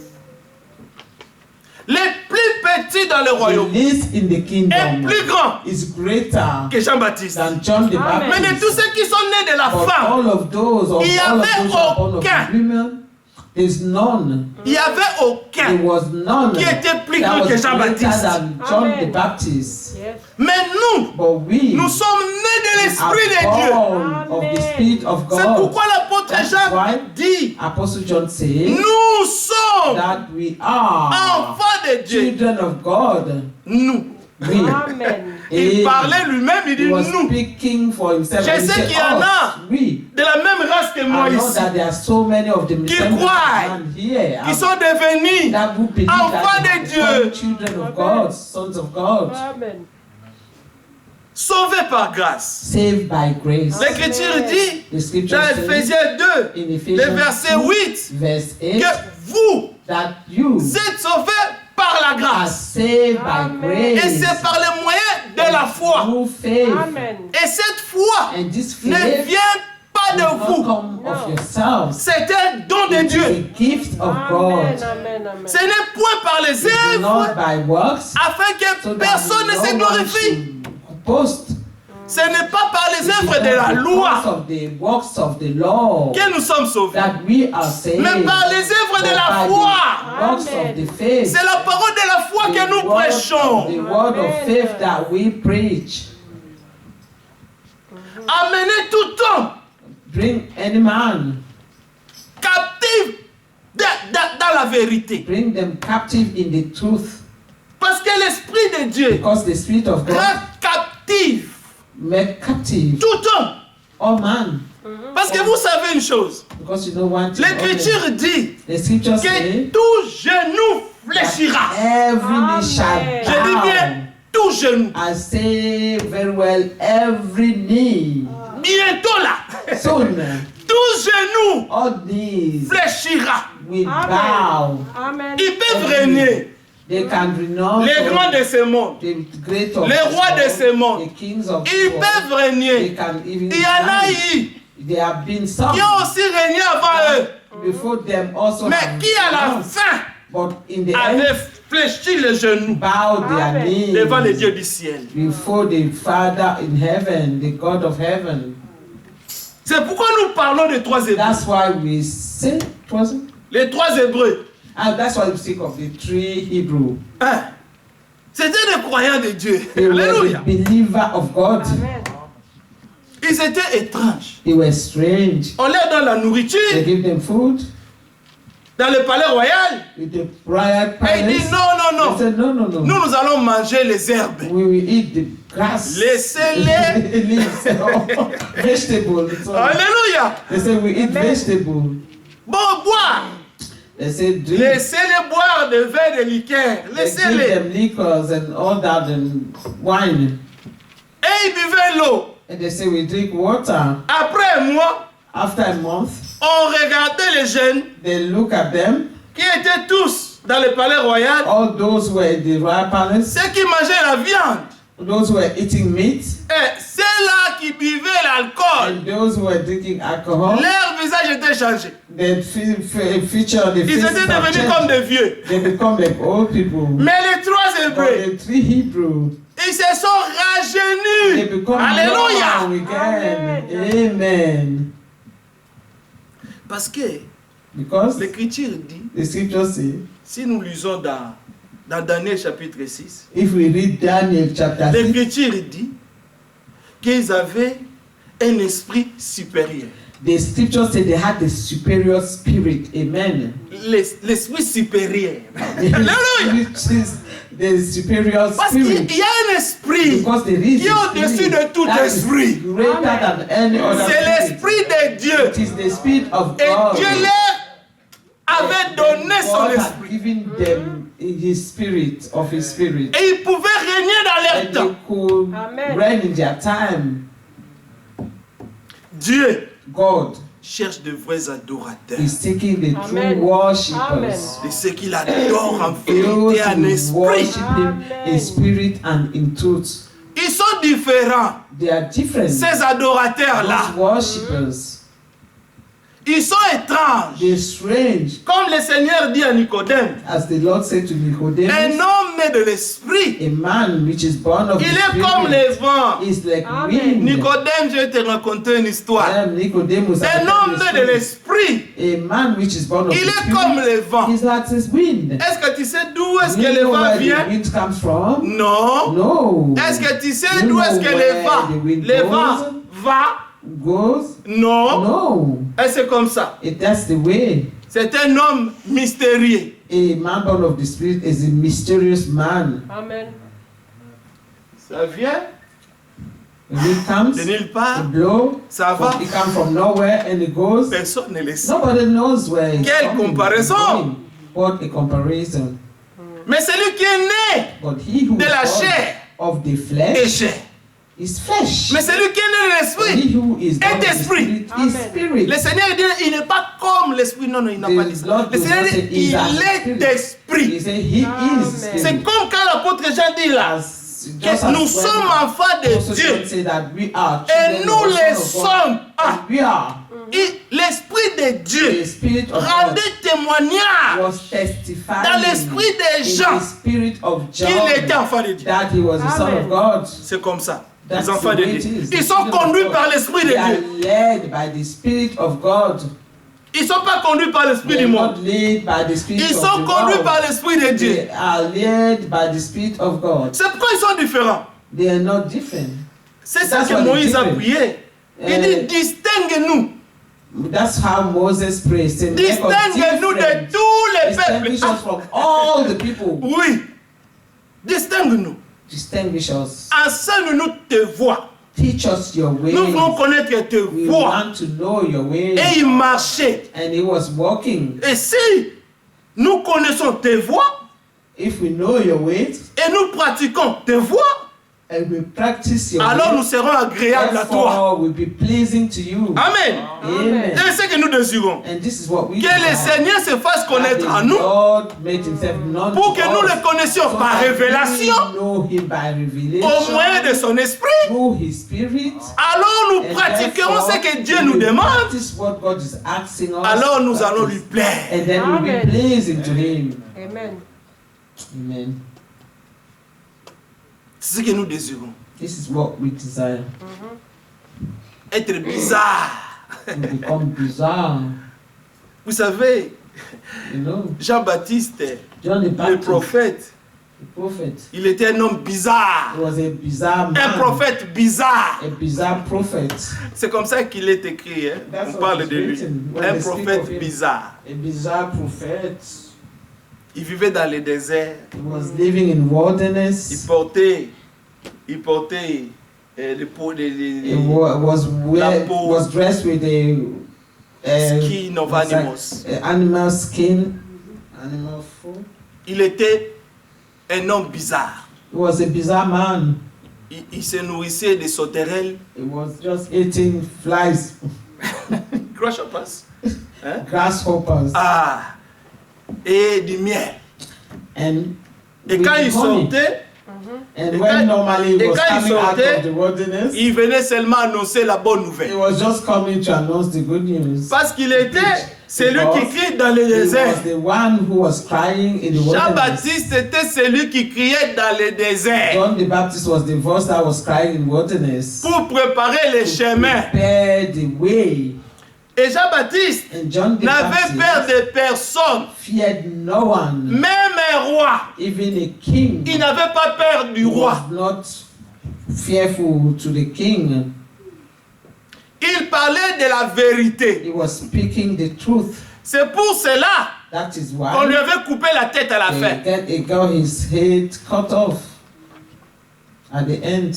Les plus petits dans le The royaume least in the est kingdom plus grand is greater que Jean-Baptiste. than John the Amen. Mais de tous Baptist. ceux qui sont nés de la But femme, all of those, Il y all of avait those who are born of aucun. women, there's none. il n'y avait aucun There was none qui était plus that grand was que greater Jean-Baptiste. than John Amen. the Baptist. Yes. Mais nous, But we nous sommes nés de are l'Esprit de Dieu. born of the Amen. Spirit of C'est God. pourquoi l'apôtre That's Jean why dit, Apostle John said nous sommes that we are enfants de Dieu. children of God. Nous. We. Amen. Il Et parlait lui-même, il he dit was nous. speaking for himself. Je and he sais said, qu'il y en a us, we. De la même race que moi I know ici, that there are so many of them Qui same croient, man here qui sont devenus that who believe enfants that de they Dieu. become children of God, sons of God, Amen. sauvés par grâce. saved by grace. L'Écriture dit, The scripture dans says Ephésiens 2, in le Ephesians verset 2, 8, verse 8 que vous that you êtes sauvés par la are grâce. saved by Amen. Et grace c'est par le moyen de la foi. Oh. through faith. Amen. Et cette foi And this ne faith vient pas pas will de not vous. come of No. yourselves. C'est un don de It is Dieu. a gift of Amen, God. amen, amen. Ce n'est point par les It is œuvres not by works, afin que so that personne ne se no one glorifie. should boast. Ce n'est pas par les It is œuvres not de la because loi of the works of the law que nous sommes sauvés, that we are saved, mais par les œuvres de but la by foi. the works of the faith. C'est la parole de la foi que nous The prêchons. word of faith that we preach. Amenez tout homme Bring any man, captif dans la vérité. bring them captive in the truth, Parce que l'Esprit de Dieu because the Spirit of God rend captif make captive tout homme. all man. Parce que vous savez une chose. Because you know one thing. L'Écriture dit The scripture que says tout genou fléchira. every knee shall Amen. Je dis bien bow. tout genou. I say very well, every knee. Bientôt là, Soon, tout genou all knees fléchira. will Amen. bow. Amen. Ils peuvent régner. They can renounce Les grands de ce monde, the great of les this rois de world, ce monde, the kings of ils this world. peuvent They régner. can even Il y en a stand. eu They have been some qui ont aussi régné avant eux, before them also mais have qui à la renounced, fin but in the end avaient fléchi les genoux bow their Amen. knees devant les dieux du ciel. before the Father in heaven, the God of heaven. C'est pourquoi nous parlons des trois Hébreux. That's why we say, was it? Les trois Hébreux. And that's why we speak of the three Hebrew. Hein? C'était des croyants de Dieu. They were Alléluia. the believer of God. Amen. Ils étaient étranges. They were strange. On leur donne la nourriture They give them food dans le palais royal. with the royal Et il dit palace. non, non, They non. said, no, no, no. Nous allons manger les herbes. We will eat the grass. Laissez-les. Leaves, vegetables. So Alléluia. they say we eat Amen. vegetable. Bon, boire. They say drink. Laissez-les boire de vin, de liqueur. They give Laissez-les. them liquors and all that and wine. Et ils buvaient l'eau. And they say we drink water. Après un mois, After a month, on regardait les jeunes they look at them. qui étaient tous dans le palais royal. All those were in the royal palace. Ceux qui mangeaient la viande. Those who were eating meat. Et ceux-là qui buvaient l'alcool. And those who were drinking alcohol. Leur visage était changé. They feature the Ils faces étaient of devenus comme change. des vieux. They become like old people. Mais les trois But Hébreux, the three Hebrew, ils se sont they rajeunis. become Alléluia. young again. Amen. Amen. Parce que Because l'Écriture dit, the scripture says, si nous lisons dans Daniel chapitre 6, if we read Daniel chapter 6, l'Écriture dit qu'ils avaient un esprit supérieur. the scripture said they had the superior spirit. Amen. L'esprit supérieur. The Alléluia. spirit is the superior Parce qu'il spirit. y a un esprit Because there is qui est a au-dessus spirit de tout that is esprit. greater than any other C'est spirit. l'esprit de Dieu. It is the spirit of Et God. Dieu leur avait donné son God had esprit. given them his spirit of his spirit. Et ils pouvaient régner dans leur And temps. they could Amen. reign in their time. Dieu God cherche de vrais adorateurs. is seeking the Amen. true worshippers. De ceux qui l'adorent en Those vérité, en who esprit. worship him in Amen. spirit and in truth. Ils sont différents. They are different. Ces adorateurs-là, Those worshippers, ils sont étranges. they're strange. Comme le Seigneur dit à Nicodème, As the Lord said to un Nicodemus, homme né de l'esprit, a man which is born of il the est comme spirit les vents. is like Amen. wind. Nicodème, je vais te raconter une histoire. Nicodemus, Un homme né de l'esprit, a man which is born of il the est comme spirit les vents. is like this wind. Est-ce que tu sais d'où est-ce Do que you le know vent where the vient? wind comes from? Non. No. Est-ce que tu sais You d'où know est-ce que where the wind le goes? vent va? Goes? Non. No. Et c'est comme ça. That's the way. C'est un homme mystérieux. A man born of the spirit is a mysterious man. Amen. Ça vient When it comes, de nulle it part. blow. Ça va. It comes from nowhere and it goes. Personne ne le sait. Nobody knows where it's Quelle coming, comparaison! it's going. What a comparison. Mais celui qui est né But he who de is la born chair of the est flesh chair. is flesh. Mais celui qui est né de He l'esprit, who is born of the esprit. spirit is Amen. spirit. le Seigneur dit il n'est pas comme l'esprit. Non, non, il n'a The pas dit ça. Lord Le does Seigneur not say dit he's a il est spirit. d'esprit. He said he Amen. is C'est spirit. comme quand l'apôtre Jean dit là, As que nous sommes enfants de Dieu. say that we are Et children nous of les God. sommes. Ah, We are. l'Esprit de The Dieu Spirit of God rendait témoignage was testifying dans l'esprit des in gens the spirit of qu'il était John enfant de Dieu. that he was the Son Amen. of God. C'est comme ça. That's Les enfants the de way it Dieu. is. Ils The sont children of conduits God. par l'Esprit de They are Dieu. led by the Spirit of God. Ils ne sont pas conduits par l'Esprit They du are monde. not led by the Spirit Ils of sont the conduits world. par l'Esprit de Dieu. They are led by the Spirit of God. C'est pourquoi ils sont différents. They are not different. C'est ça That's que what Moïse a they're prié. Il Euh, dit distingue-nous. That's how Moses prays. Say, make us Distingue-nous de different. tous les Distinguish peuples. us from all the people. Oui. Distingue-nous. Distinguish us. Enseigne-nous tes voies. Teach us your ways. Nous voulons connaître tes We voies. want to know your ways. Et il marchait. And he was walking. Et si nous connaissons tes voies If we know your ways et nous pratiquons tes voies, and we practice your alors nous ways, serons agréables à toi. therefore we'll be pleasing to you. Amen. Amen. Et c'est ce que nous désirons. And this is what we Que le desire. Seigneur se fasse That connaître the à nous Lord made himself known pour to que nous us, le connaissions so par that we révélation know him by au moyen revelation de son esprit. through his spirit. Alors nous And pratiquerons therefore, ce que Dieu we nous will demande. practice what God is asking us Alors to nous allons practice. lui plaire. And then we'll be Amen. pleasing to him. Amen. Amen. C'est ce que nous désirons. This is what we desire. Être bizarre. To become bizarre. Vous savez, You know, Jean-Baptiste, John the le Baptist, prophète, the prophet, il était un homme bizarre. was a bizarre man. Un prophète bizarre. A bizarre prophet. C'est comme ça qu'il est écrit. Hein? That's On what parle is de lui. written when Un they speak prophète of him. bizarre. A bizarre prophet. Il vivait dans les déserts. He was living in wilderness. Il portait les peaux He was dressed with a skin of animals. animal skin, animal food. Il était un homme bizarre. He was a bizarre man. Il se nourrissait des sauterelles. He was just eating flies, Grasshoppers. Hein? grasshoppers, Ah, et du miel. and Et with quand il honey. sortait, And et when quand- normally he et was quand il coming out sortait, of the wilderness, il venait seulement annoncer la bonne he nouvelle. was just coming to announce the good news. Parce qu'il était celui qui crie dans le He was désert. the one who was crying in the wilderness. Jean-Baptiste était celui qui criait dans le désert John the Baptist was the voice that was crying in wilderness. pour préparer les chemins. Prepare the way. Et Jean-Baptiste And John the n'avait peur Baptist de personne, feared no one, même un roi. even a king. Il n'avait pas peur du He roi. was not fearful to the king. Il parlait de la vérité. He was speaking the truth. C'est pour cela That is qu'on lui why avait coupé la tête à la fin. he got his head cut off at the end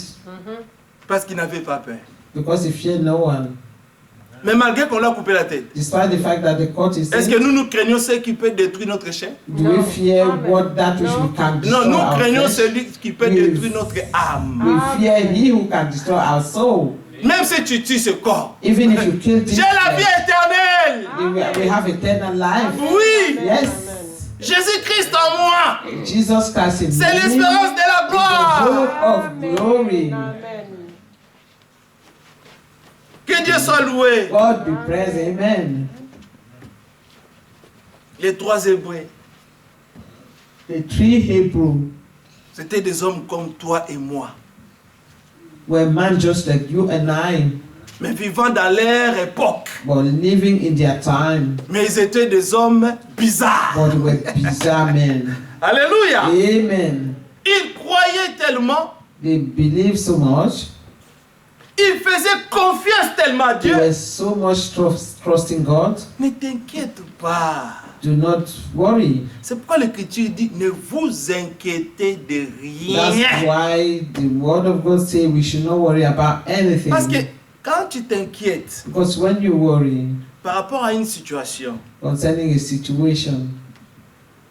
Parce qu'il n'avait pas peur. because he feared no one. Mais malgré qu'on l'a coupé la tête, Despite the fact that the cut his est-ce head, que nous craignons ce qui peut détruire notre chair? do we fear Amen. what that which No. we can Non, destroy nous our craignons flesh? celui qui peut Oui. détruire notre âme. We fear he who can destroy our soul. Même si tu tues ce corps. Even if you kill this J'ai la vie flesh, éternelle. we have eternal life. Oui. Yes. Jésus-Christ en moi. Jesus Christ in C'est me, l'espérance de la the gloire. hope of glory. Amen. Que Dieu soit loué. God be praised. Amen. Les trois Hébreux, The three Hebrew c'était des hommes comme toi et moi. were men just like you and I, Mais vivant dans leur époque. but living in their time. Mais ils étaient des hommes bizarres. But they were bizarre men. Alléluia. Amen. Ils croyaient tellement. They believed so much. Ils faisaient confiance tellement à They Dieu. were so much trusting God. Ne t'inquiète pas. Do not worry. C'est pourquoi l'Écriture dit ne vous inquiétez de That's rien. why the word of God says we should not worry about anything. Parce que quand tu t'inquiètes Because when you worry par rapport à une situation, concerning a situation,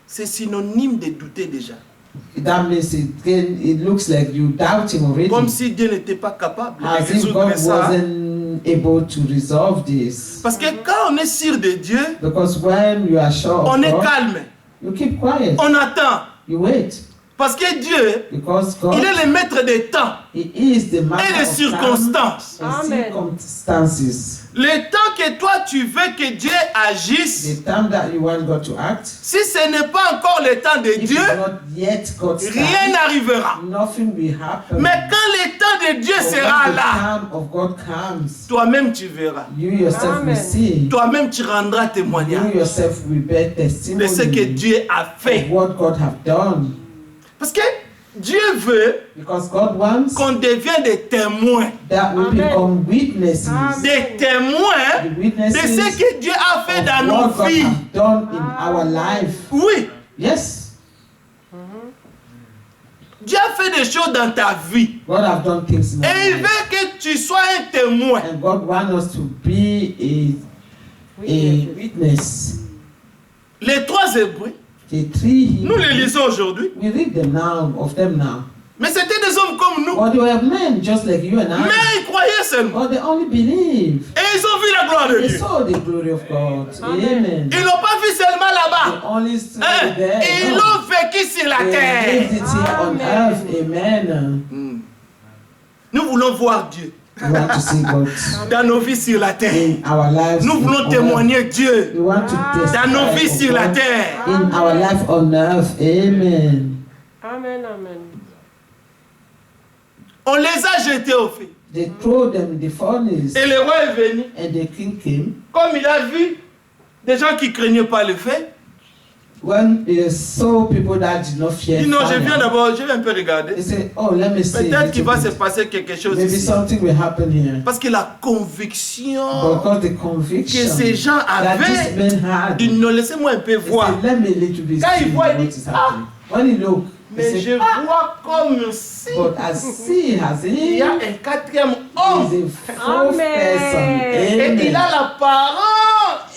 c'est synonyme de douter déjà. that means it looks like you doubt him already. Comme si Dieu n'était pas capable de As if résoudre God ça. wasn't able to resolve this. Parce que quand on est sûr de Dieu, Because when you are sure on of est God, calme, you keep quiet. on attend. You wait. Parce que Dieu, Because God, il est le maître des temps He is the et master des of circonstances. time and Amen. circumstances. Le temps que toi tu veux que Dieu agisse, The time that you want God to act, si ce n'est pas encore le temps de if Dieu, it's not yet God's rien time, n'arrivera. nothing will happen. Mais quand le temps de Dieu But sera when the là, time of God comes, toi-même tu verras. you yourself will Amen. see. Toi-même tu rendras You témoignage yourself will bear de ce que testimony Dieu a of fait. what God have done. Parce que Dieu veut Because God wants qu'on devienne des témoins. that we Amen. become witnesses. Amen. Des témoins The de witnesses ce que Dieu a fait of dans what nos God vies. have done in our life. Oui, Yes, Dieu a fait des choses dans ta vie. God have done things in our Et il life. veut que tu sois un témoin. And God wants us to be a witness. Les trois Hébreux, The three nous les Hebrews, lisons aujourd'hui. we read them now, of them now. Mais c'était des hommes comme nous. But they were men just like you and I. Mais ils croyaient seulement. But they only believe. Et ils ont vu la gloire de They Dieu. saw the glory of God. Amen. Amen. Ils n'ont pas vu seulement They là-bas. only saw Hein? it there. Ils No. l'ont vécu sur la They lived terre. it here on Amen. earth. Amen. Nous voulons voir Dieu We want to see God dans nos vies sur la terre. in our lives. Nous on voulons earth. témoigner Dieu We want to dans nos vies testify sur la of God terre. in our life on earth. Amen. Amen. Amen. On les a jetés au feu. They threw them in the furnace, Et le roi est venu. and the king came. Comme il a vu des gens qui ne craignaient pas le feu, When he saw people that did not fear il dit non, je viens fire, d'abord, je vais un peu regarder. he said, "Oh, let me see. a Peut-être qu'il little va se bit. passer quelque chose Maybe ici. something will happen here." Parce que la But conviction God, the que conviction ces gens that these avaient, men had, ils ne laissez-moi un peu he voir. said, "Let me a little bit Quand il see voit, il what dit, is happening." When he looked, he Mais je said, vois comme si "But I see, has il y a he un quatrième is homme. a fourth Amen. person." Et il a Amen. l'apparence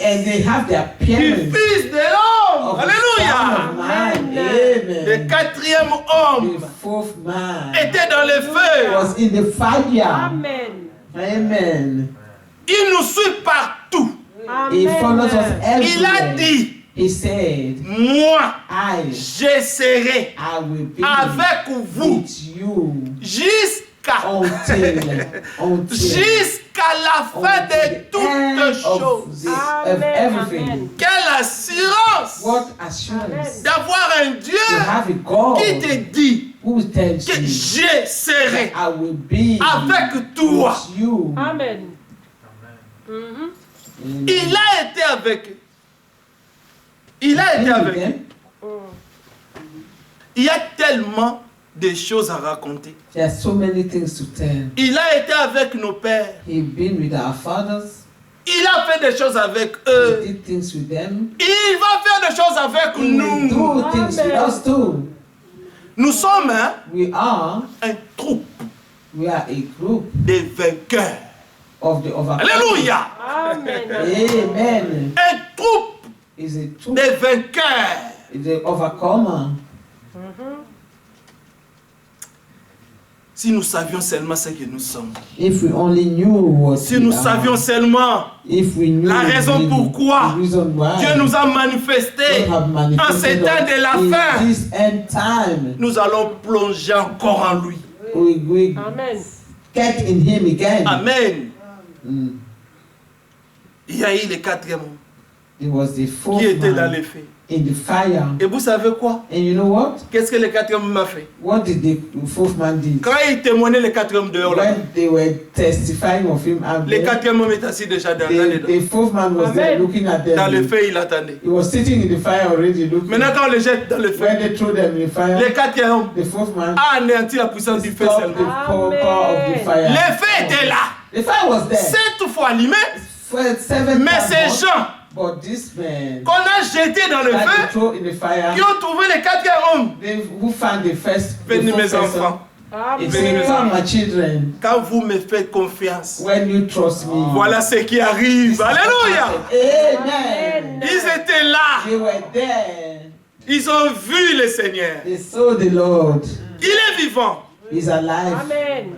And they have the du appearance Fils de l'homme. of the Son Alléluia. of Man. Amen. Le Amen. quatrième The homme fourth man était dans le feu. was in the fire. Amen. Amen. Il nous suit partout. He follows us Amen. Il a everywhere. dit, He said, moi, I je serai will be avec vous with you jusqu'à until la fin de end toutes choses. of Amen. everything. Amen. Quelle assurance What assurance d'avoir un Dieu to have a God qui te dit who tells que you je serai I will be avec toi. with you. Amen. Mhm. Amen. Il a été avec eux. Il a été avec eux. Them. Il y a tellement de choses à raconter. There are so many things to tell. Il a été avec nos pères. He's been with our fathers. Il a fait des choses avec He eux. did things with them. Il va faire des choses avec He will nous. do things with Amen. us too. Nous sommes We are un troupe a group de vainqueurs. of the overcomers. Alléluia. Amen. Amen. Un troupe Is a troop. de vainqueurs. Is a overcomer. Si nous savions seulement ce que nous sommes. If we only knew what Si we nous are. savions seulement If we knew la raison really pourquoi the reason why Dieu nous a God manifesté have en ces manifested temps de la us fin, in this end time, nous allons plonger encore en lui. we Amen. get in Him again. Amen. Mm. Il y a eu le quatrième homme It was the fourth qui était dans man les feux. in the fire. Et vous savez quoi? And you know what? Qu'est-ce que le quatrième homme a fait? What did the fourth man do? Quand il témoignait le quatrième dehors, là, When they were testifying of him out le there, quatrième homme est assis déjà dans dedans. the fourth man was there Amen. looking at them. Dans le feu, il attendait. He was sitting in the fire already looking. Maintenant, quand on le jette dans le feu, When they threw them in the fire, le quatrième homme the fourth man a anéanti la puissance du feu stopped the seulement. power of the fire. Le feu était là. The fire was there. 7 fois allumé, For 7 mais times ces hot, gens but this man qu'on a jetés dans le that they feu, throw in the qui fire, ont trouvé le quatrième homme. they who found the first Venez the mes first person, enfants, he Amen. said, "Come, my children, quand vous me faites confiance, when you trust me." voilà ce qui arrive. Alléluia. Amen. Ils étaient là. They were there. Ils ont vu le Seigneur. They saw the Lord. Il est vivant. He's alive. Amen.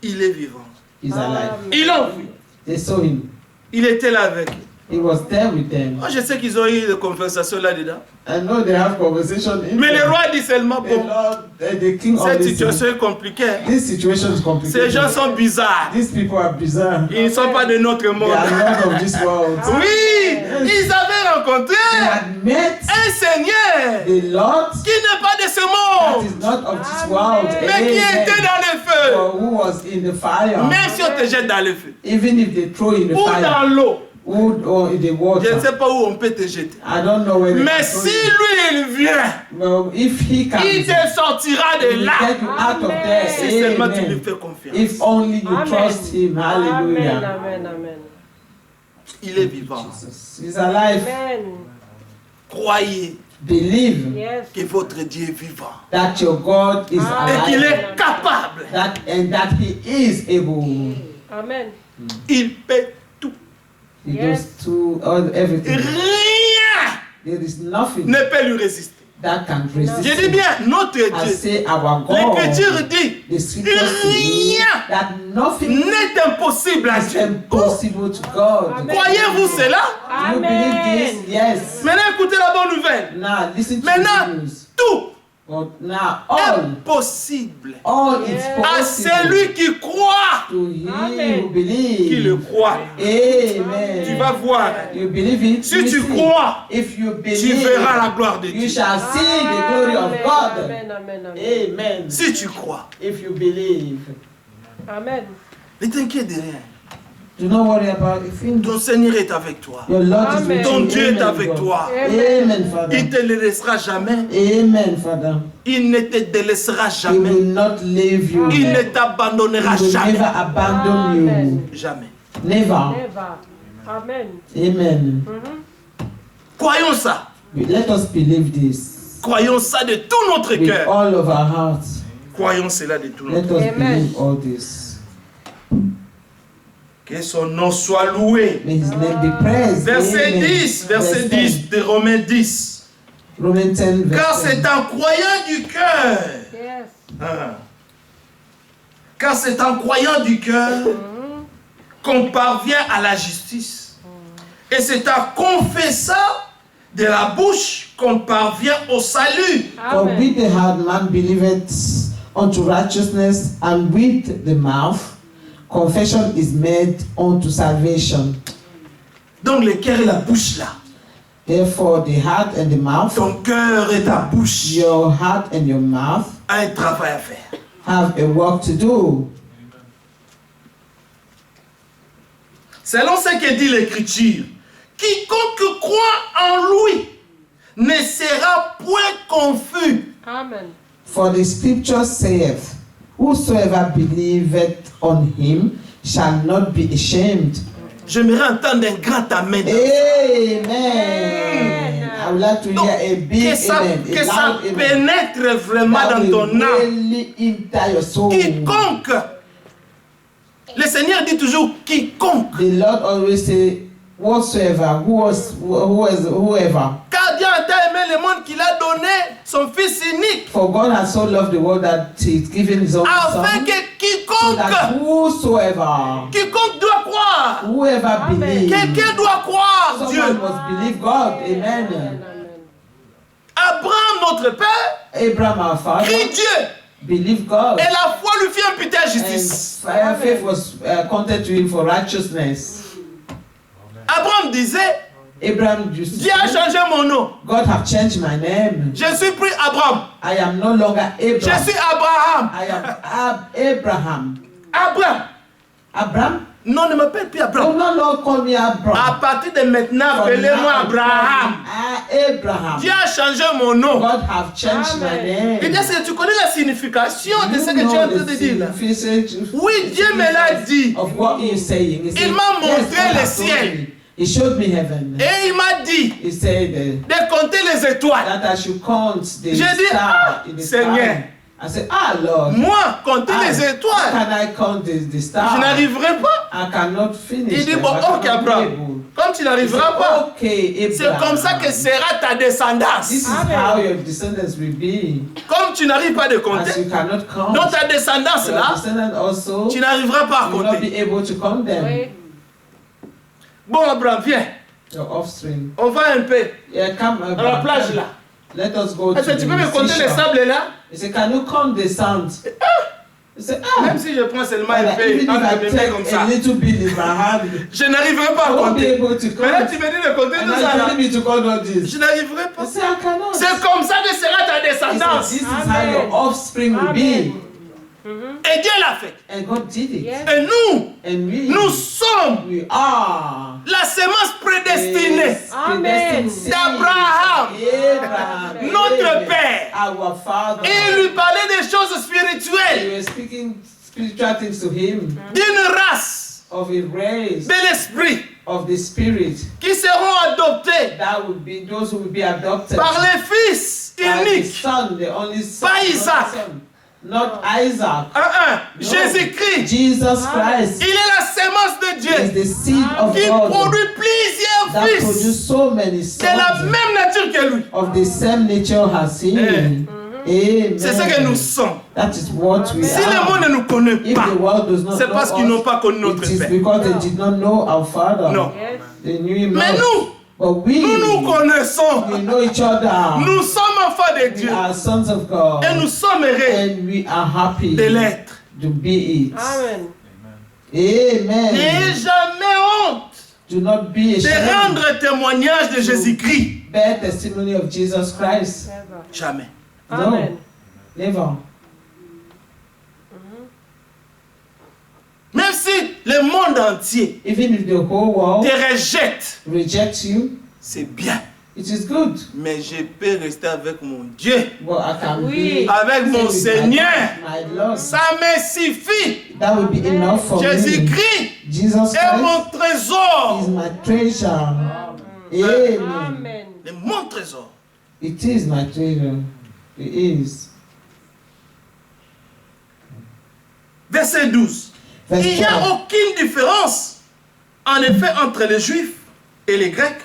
Il est vivant. He's alive. Ils l'ont vu. They saw him. Il était là avec eux. He was there with them. Moi, je sais qu'ils ont eu des conversations là-dedans. I know they have conversation in Mais le them. roi dit seulement, The bon, Lord, the king cette always situation said, est compliquée. this situation is Ces complicated. gens sont bizarres. These people are bizarre. Ils ne sont pas de notre They monde. are not of this world. Oui, ils avaient rencontré They had met un Seigneur the Lord qui n'est pas de ce that monde, is not of this world. mais qui était Amen. dans le feu. Or who was in the fire. Même si on te jette dans le feu Even if they throw in the ou fire. dans l'eau, Wood or in the je ne water. sais pas où on peut te jeter. I don't know where they Mais can si throw you. lui il vient, Well, if he il comes, te sortira he de will là. get you out of there. Si seulement tu lui Amen. fais confiance. If only you Amen. trust him. Amen, Hallelujah. amen, amen. Il est vivant. Jesus. He's alive. Amen. Croyez Believe Yes. que votre Dieu est vivant that your God is Amen. et qu'il alive. est capable. And that he is able. Amen. Il peut tout. He Yes. goes to everything. Rien There is nothing ne peut lui résister. that can resist Je dis him. bien, notre I Dieu. say our God. L'Écriture dit, The scriptures say rien that nothing n'est impossible à is Dieu. impossible to God. Amen. Croyez-vous cela? Do you believe this? Yes. Maintenant, écoutez la bonne nouvelle. Now listen to Maintenant, the news. tout But now all est possible is Yes. à possible celui qui croit. to him Amen. who Qui le believes. croit. Amen. Tu vas voir. You believe it? Si you tu see. crois, If you tu believe, verras la gloire de you Dieu. shall see the glory of Amen, God. Amen, amen, amen. Amen. Si tu crois, If you believe, Amen. ne t'inquiète de rien. do not worry about the thing. Ton Seigneur est avec toi. Your Lord is Amen. with Ton you. Dieu est Amen, avec God. toi. Amen, Father. Il ne te le laissera jamais. Amen, Father. Il ne te délaissera He jamais. will not leave you. Il He ne t'abandonnera will jamais. never abandon Amen. Jamais. you. Never. Never. Amen. Amen. Mhm. Croyons ça. Let us believe this Croyons ça de tout notre with cœur. all of our hearts. Croyons cela de tout Let notre us cœur. Amen. believe all this. Que son nom soit loué. May his name be praised. Verset Amen. 10, verset Verse 10 de Romains 10. 10. Romans 10, Car verse c'est 10. en croyant du cœur. Yes. Hein. Car c'est en croyant du cœur qu'on parvient à la justice. Et c'est en confessant de la bouche qu'on parvient au salut. For with Amen. the heart man believeth unto righteousness, and with the mouth confession is made unto salvation. Donc le cœur et la bouche là. Therefore, the heart and the mouth, Ton cœur et ta bouche your heart and your mouth, a un travail à faire. have a work to do. Selon ce que dit l'Écriture, quiconque croit en lui ne sera point confus. Amen. For the scripture saith, whosoever believeth on him shall not be ashamed. J'aimerais entendre un grand amen. Amen. I would like to Donc, hear a big que ça, amen, que a ça loud amen. pénètre vraiment That dans will ton âme. really enter your soul. Quiconque. Le Seigneur dit toujours quiconque. The Lord always say, whatsoever, whoever. Car Dieu a tant aimé le monde qu'il a donné son Fils unique. For God has so loved the world that He's given His own Afin Son, que so that quiconque, whosoever, quiconque doit croire. whoever Amen. believes, Quelqu'un doit croire Dieu. someone must believe God. Amen. Amen. Abraham, notre Père, Abraham, our father, crie Dieu. believed God, Et la foi lui fit imputer à and justice. faith was counted to him for righteousness. Abraham disait, Abraham used to Dieu a say, changé mon nom. God have changed my name. Je suis plus Abraham. I am no longer Je Abraham. suis Abraham. I am Abraham. Abraham. Abraham? Non, ne m'appelle plus Oh, Abraham. no, no, call me À Abraham. partir de maintenant, From appelez-moi now, Abraham. Abraham. Dieu a changé mon nom. God have changed my Amen. name. Et bien, tu connais la signification de You ce que tu es en know train the de dire là. significance Oui, Dieu me l'a dit. of what he is saying. He said, m'a montré God le has told ciel. me. He showed me heaven. Et il m'a dit He said de compter les étoiles. that I should count the J'ai dit, star in the Seigneur. sky. I said, Lord, Moi, compter I- les how étoiles, can I count the star? je n'arriverai pas. I cannot finish. Il dit, them. bon, I cannot ok, be Abraham. able. Comme tu He n'arriveras said, pas, okay, c'est comme ça que Abraham. sera ta descendance. This is Amen. how your descendants will be. Comme tu n'arrives pas de As compter, you cannot count. dans ta descendance Your là, descendants also tu n'arriveras pas à will not compter. be able to count them. Oui. Bon, Abraham, viens. Your offspring. On va un peu Yeah, come à la plage là. Let us go to Est-ce que tu peux me the compter les seashore. sables là? He said, can you count the sand? He said, Même si je prends seulement un Father, peu, even if entre I mes mains comme take ça, a little bit in my hand, je n'arriverai pas I à won't be compter. able to Mais là, count. tu me dis de compter And tout now ça là. telling me to count all this. Je n'arriverai I pas. said, I cannot. C'est comme ça que sera ta He said, descendance. this is how Amen. your offspring will Amen. be. Et Dieu l'a fait. And God did it. Yes. Et nous, And nous sommes we are la semence prédestinée Amen. predestined seed. d'Abraham, Abraham, notre Amen. Père. Our Father. Et il lui parlait des choses We spirituelles, were speaking spiritual things to him, d'une race of a race, de l'esprit of the Spirit. qui seront adoptés That would be those who will be adopted par les fils by the uniques. Son, the only Son, Pas not the Isaac. Son, not Isaac. Un, Jésus-Christ, Jesus Christ il est la sémence de is Dieu the seed of qui God produit plusieurs that fils produce so many de la sons même nature que lui. of the same nature as Him. Amen. C'est ce que nous sommes. That is what we Si le monde are. ne nous connaît If pas, the world does not c'est know parce qu'ils n'ont us, pas connu notre it is Père. because they did not know our Father. Non. Yes. They knew Him Mais not. nous, But we, nous connaissons. we know each other. Nous sommes enfants de We Dieu. are sons of God. Et nous sommes heureux And we are happy de l'être. to be it. Amen. Amen. N'ayez jamais honte Do not be de ashamed. rendre témoignage de Jésus-Christ. Bear testimony of Jesus Christ. Never. Jamais. Amen. Never. Même si le monde entier Even if the whole world te rejette, rejects you, c'est bien. it is good. Mais je peux rester avec mon Dieu, Well, I can Oui. be avec mon with Seigneur. my Lord. Ça me suffit. That will be enough for me. Jésus-Christ Jesus est mon Christ trésor. is my treasure. Amen. Amen. C'est mon trésor. It is my treasure. It is. Verset 12. Verse Il n'y a 12. aucune différence, en effet, entre les Juifs et les Grecs,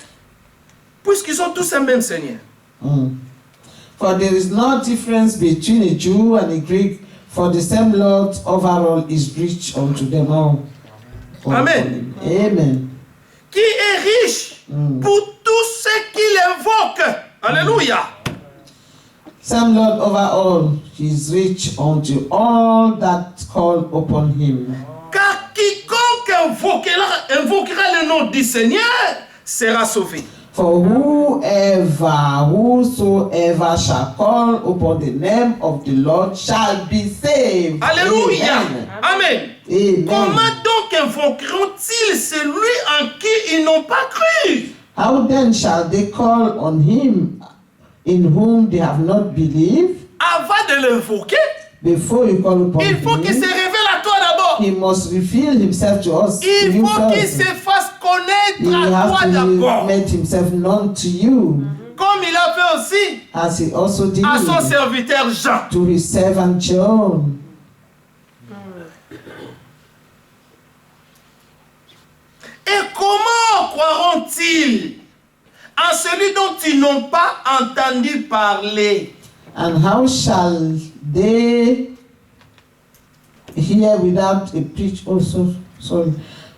puisqu'ils sont tous un même Seigneur. For there is no difference between a Jew and a Greek, for the same Lord overall is rich unto them all. Amen. Amen. Qui est riche pour tous ceux qui l'invoquent. Alléluia. Same Lord over all, he is rich unto all that call upon him. Car quiconque invoquera le nom du Seigneur sera sauvé. For whosoever shall call upon the name of the Lord shall be saved. Alléluia. Amen. Amen. Amen. Comment donc invoqueront-ils celui en qui ils n'ont pas cru? How then shall they call on him in whom they have not believed? Avant de l'invoquer, Before you call upon il faut qu'il se him, révèle à toi d'abord. he must reveal himself to us. to Il you faut qu'il first. se fasse He connaître à has toi to d'abord. make himself known to you, Comme il a fait aussi as he also did à son serviteur Jean. to his servant John. Et comment croiront-ils en celui dont ils n'ont pas entendu parler? And how shall they hear without a preach? Oh, sorry.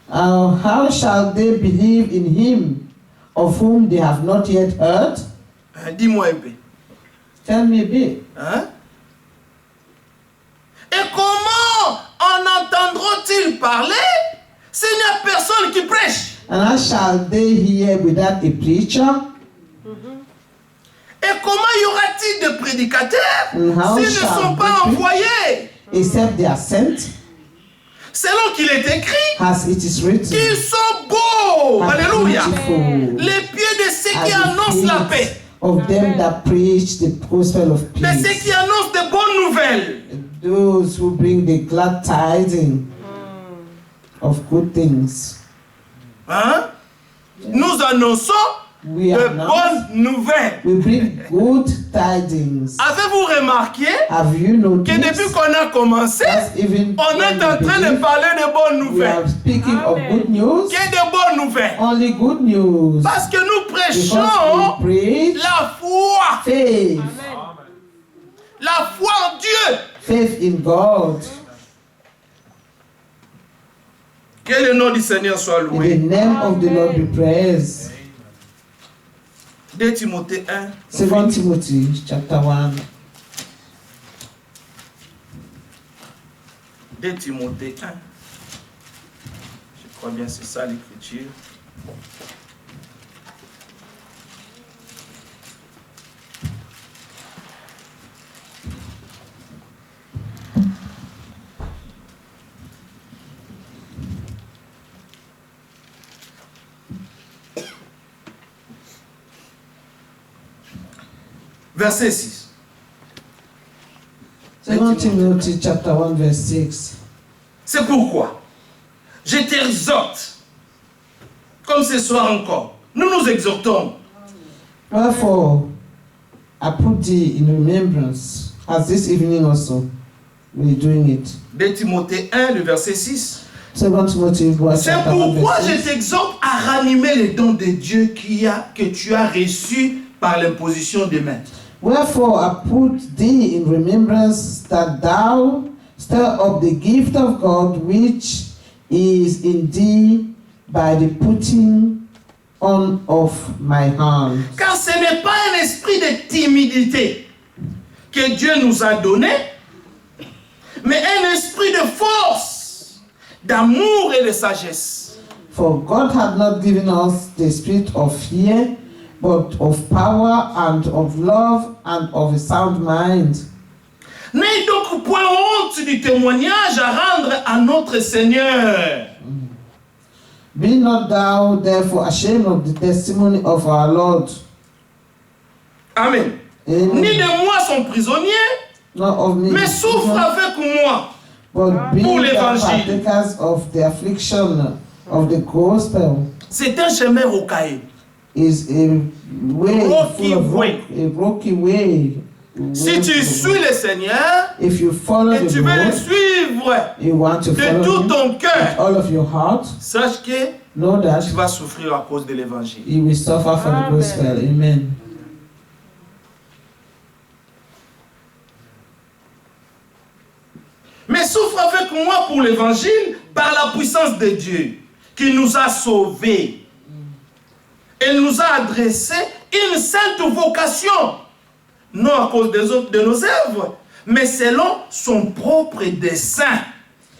How shall they believe in him of whom they have not yet heard? Dis-moi un peu. Tell me a bit. Hein? Et comment en entendront-ils parler s'il n'y a personne qui prêche? And how shall they hear without a preacher? Et comment y aura-t-il de prédicateurs How s'ils ne shall sont pas they preach? envoyés? Except they are sent, Selon qu'il est écrit as it is written. qu'ils sont beaux. and Alléluia. beautiful Les pieds de ceux qui are the annoncent la feet paix. of them that preach the gospel of De ceux peace. qui annoncent de bonnes nouvelles. Those who bring the glad tidings of good things. Hein? Nous annonçons We de are now, bonnes nouvelles. we bring good tidings. Avez-vous remarqué Have you que depuis noticed qu'on a commencé, that even on est when en we train de believe, parler de bonnes we nouvelles? are speaking of Amen. good news? Que de bonnes nouvelles. Only good news. Parce que nous Because prêchons we preach la foi. faith. Amen. La foi en Dieu. Faith in God. Que le nom du Seigneur soit In the loué. name of the Lord be praised. 2 Timothée 1. 2 Timothy chapter 1. 2 Timothée 1. Je crois bien c'est ça l'écriture. Verset 6. 2 Timothy chapter 1 verse 6. C'est pourquoi je t'exhorte, comme ce soir encore, nous nous exhortons. Wherefore, I put thee in remembrance, as this evening also we're doing it. 2 Timothée 1, le verset 6. 2 Timothy C'est chapter 1 pourquoi verse je 6. t'exhorte à ranimer les dons de Dieu que tu as reçus par l'imposition des mains. Wherefore I put thee in remembrance that thou stir up the gift of God which is in thee by the putting on of my hand. Car ce n'est pas un esprit de timidité que Dieu nous a donné, mais un esprit de force, d'amour et de sagesse. For God had not given us the spirit of fear, but of power and of love and of a sound mind. N'aie donc point honte du témoignage à rendre à notre Seigneur. Be not thou therefore ashamed of the testimony of our Lord. Amen. Amen. Ni de moi son prisonnier, Not of me, mais souffre avec moi. but be pour thou l'évangile. partakers of the affliction of the gospel. C'est un chemin rocailleux. Is a way Rocky full of rock, way. a rocky way. Si tu suis le Seigneur If you follow et the tu veux le Lord, suivre you want to de follow tout him ton with cœur, all of your heart, sache que know that tu vas souffrir à cause de l'évangile. you will suffer for the Amen. gospel. Amen. Mais souffre avec moi pour l'évangile par la puissance de Dieu qui nous a sauvés et nous a adressé une sainte vocation, non à cause de nos œuvres, mais selon son propre dessein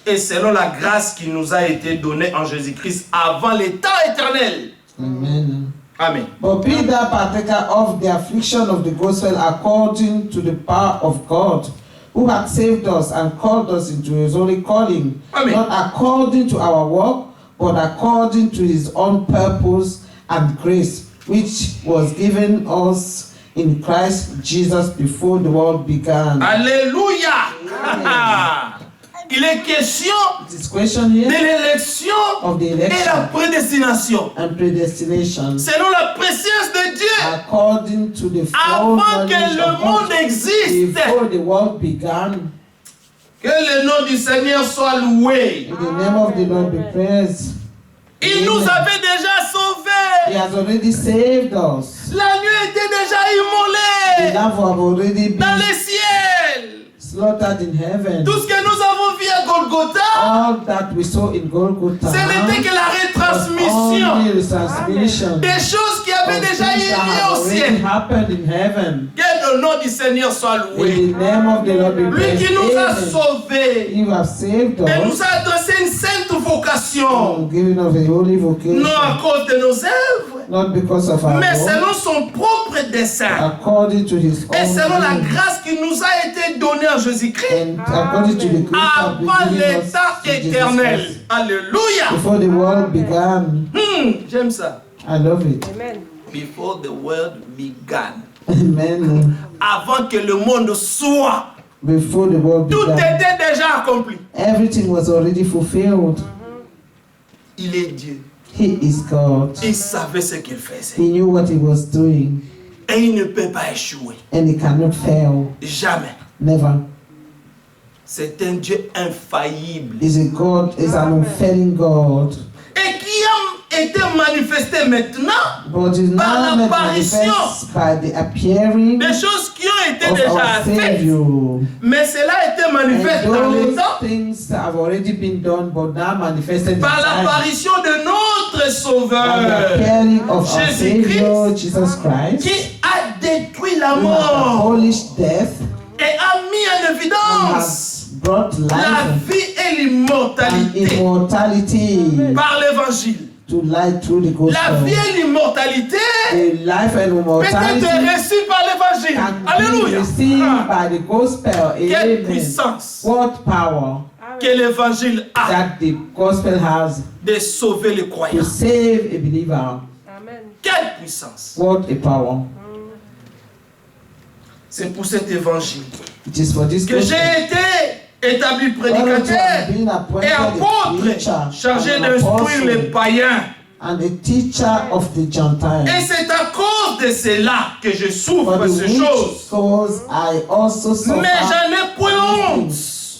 et selon la grâce qui nous a été donnée en Jésus-Christ avant les temps éternels. Amen. Amen. But be thou partaker of the affliction of the gospel according to the power of God, who hath saved us and called us into his holy calling, Amen. not according to our work, but according to his own purpose and grace, which was given us in Christ Jesus before the world began. Alléluia. Il est question This question de here l'élection of the et la election prédestination. and predestination, Selon la préscience de Dieu, according to the full avant que knowledge le of monde God, existe, before the world began. que le nom du Seigneur soit loué. In the name of the Lord be praised. Il nous avait déjà He sauvés. has already saved us. L'agneau était déjà The immolé lamb have already dans been les ciels. slaughtered in heaven. Tout ce que nous avons vu à Golgotha, All that we saw in Golgotha ce n'était que la was only retransmission retransmission. des choses qui avaient of déjà eu things that lieu have au already ciel. happened in heaven. Que le nom du Seigneur soit In loué. the name of the Lord be Lui praised. qui nous a Amen. sauvés You have saved et nous us a adressé une sainte vocation, and given us a holy vocation, non à cause de nos œuvres, not because of our mais work, selon son propre dessein according to his et own selon la will, grâce qui nous a été donnée en Jésus-Christ and according to the grace that avant be given us l'état in Jesus éternel. Christ. Alléluia. Before the world began. J'aime ça. I love it. Amen. Before the world began. Amen. Avant que le monde soit, Before the world tout began, était déjà accompli. everything was already fulfilled. Il est Dieu. He is God. Il savait ce qu'il faisait. He knew what he was doing, Et il ne peut pas échouer. and he cannot fail. Jamais. Never. C'est un Dieu infaillible. He's a God, he's an unfailing God. Et qui a été manifesté maintenant But is Par now made l'apparition manifest by the appearing des choses qui ont été of déjà our faites. Savior. Mais cela a été And manifeste dans les those temps things have already been done, but now manifested in par time. l'apparition de notre and the Sauveur, appearing of our Jésus-Christ, Savior Jesus Christ, qui a détruit la who has mort abolished death et a mis en and évidence has brought la life vie et and l'immortalité immortality par l'évangile. to light through the La vie gospel. et l'immortalité The life and peut être immortality reçue par l'évangile. can be Alléluia. received Ah, by the gospel. quelle Amen. puissance What power que l'évangile a that the gospel has de sauver les to croyants. save a believer. Amen. Quelle puissance. What a power. C'est pour cet évangile It is for this que gospel. j'ai été établi Why don't you prédicateur have been appointed et a apôtre preacher chargé and d'instruire apostle les païens. and a teacher of the Gentiles? Et c'est à cause de cela que je souffre For the ces which choses. cause I also suffer. Mais j'en ai point honte,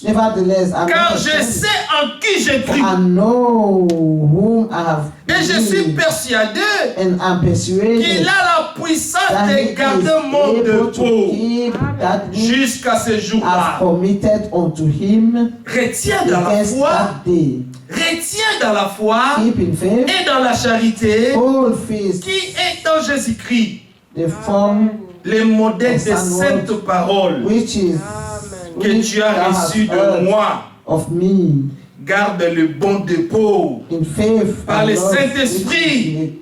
Nevertheless, I'm car not je ashamed. sais en qui j'ai cru. I know whom I have Et je suis believed, persuadé and I'm persuaded qu'il a la puissance that he de garder is mon able to dépôt keep that which jusqu'à ce I've jour-là. committed unto him Retiens dans la against foi, that day. retiens dans la foi Keep in faith, et dans la charité hold fast qui est en Jésus-Christ, the form les modèles des saintes paroles which is Amen. que which tu as thou hast reçues de heard moi. of me. Garde le bon dépôt In faith par and le love Saint-Esprit.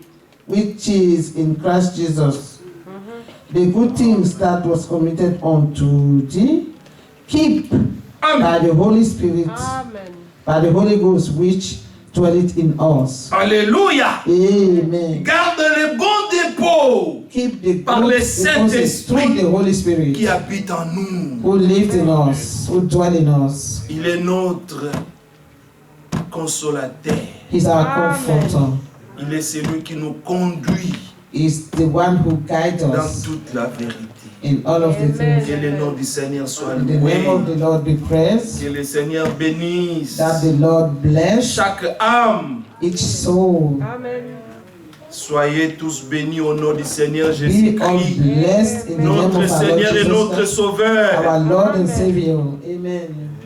which is in Christ Jesus. The good things that was committed unto thee, keep by Amen. the Holy Spirit, Amen. by the Holy Ghost which dwelleth in us. Alléluia. Amen. Garde le bon dépôt Keep the Par good le deposits Saint-Esprit through the Holy Spirit qui habite en nous. who lives in us, who dwell in us. Il est notre consolateur. He's our Amen. comforter. Il est celui qui nous conduit He's the one who guides dans us toute la vérité. in all of the Amen. things. Que le nom du Seigneur soit In the name of loué. the Lord be praised. Que le Seigneur bénisse That the Lord bless chaque âme. each soul. Amen. Soyez tous bénis au nom du Seigneur Be all Jésus-Christ, blessed in the name notre of our Lord Seigneur et Jesus notre Christ, Sauveur. our Lord and Amen. Savior. Amen.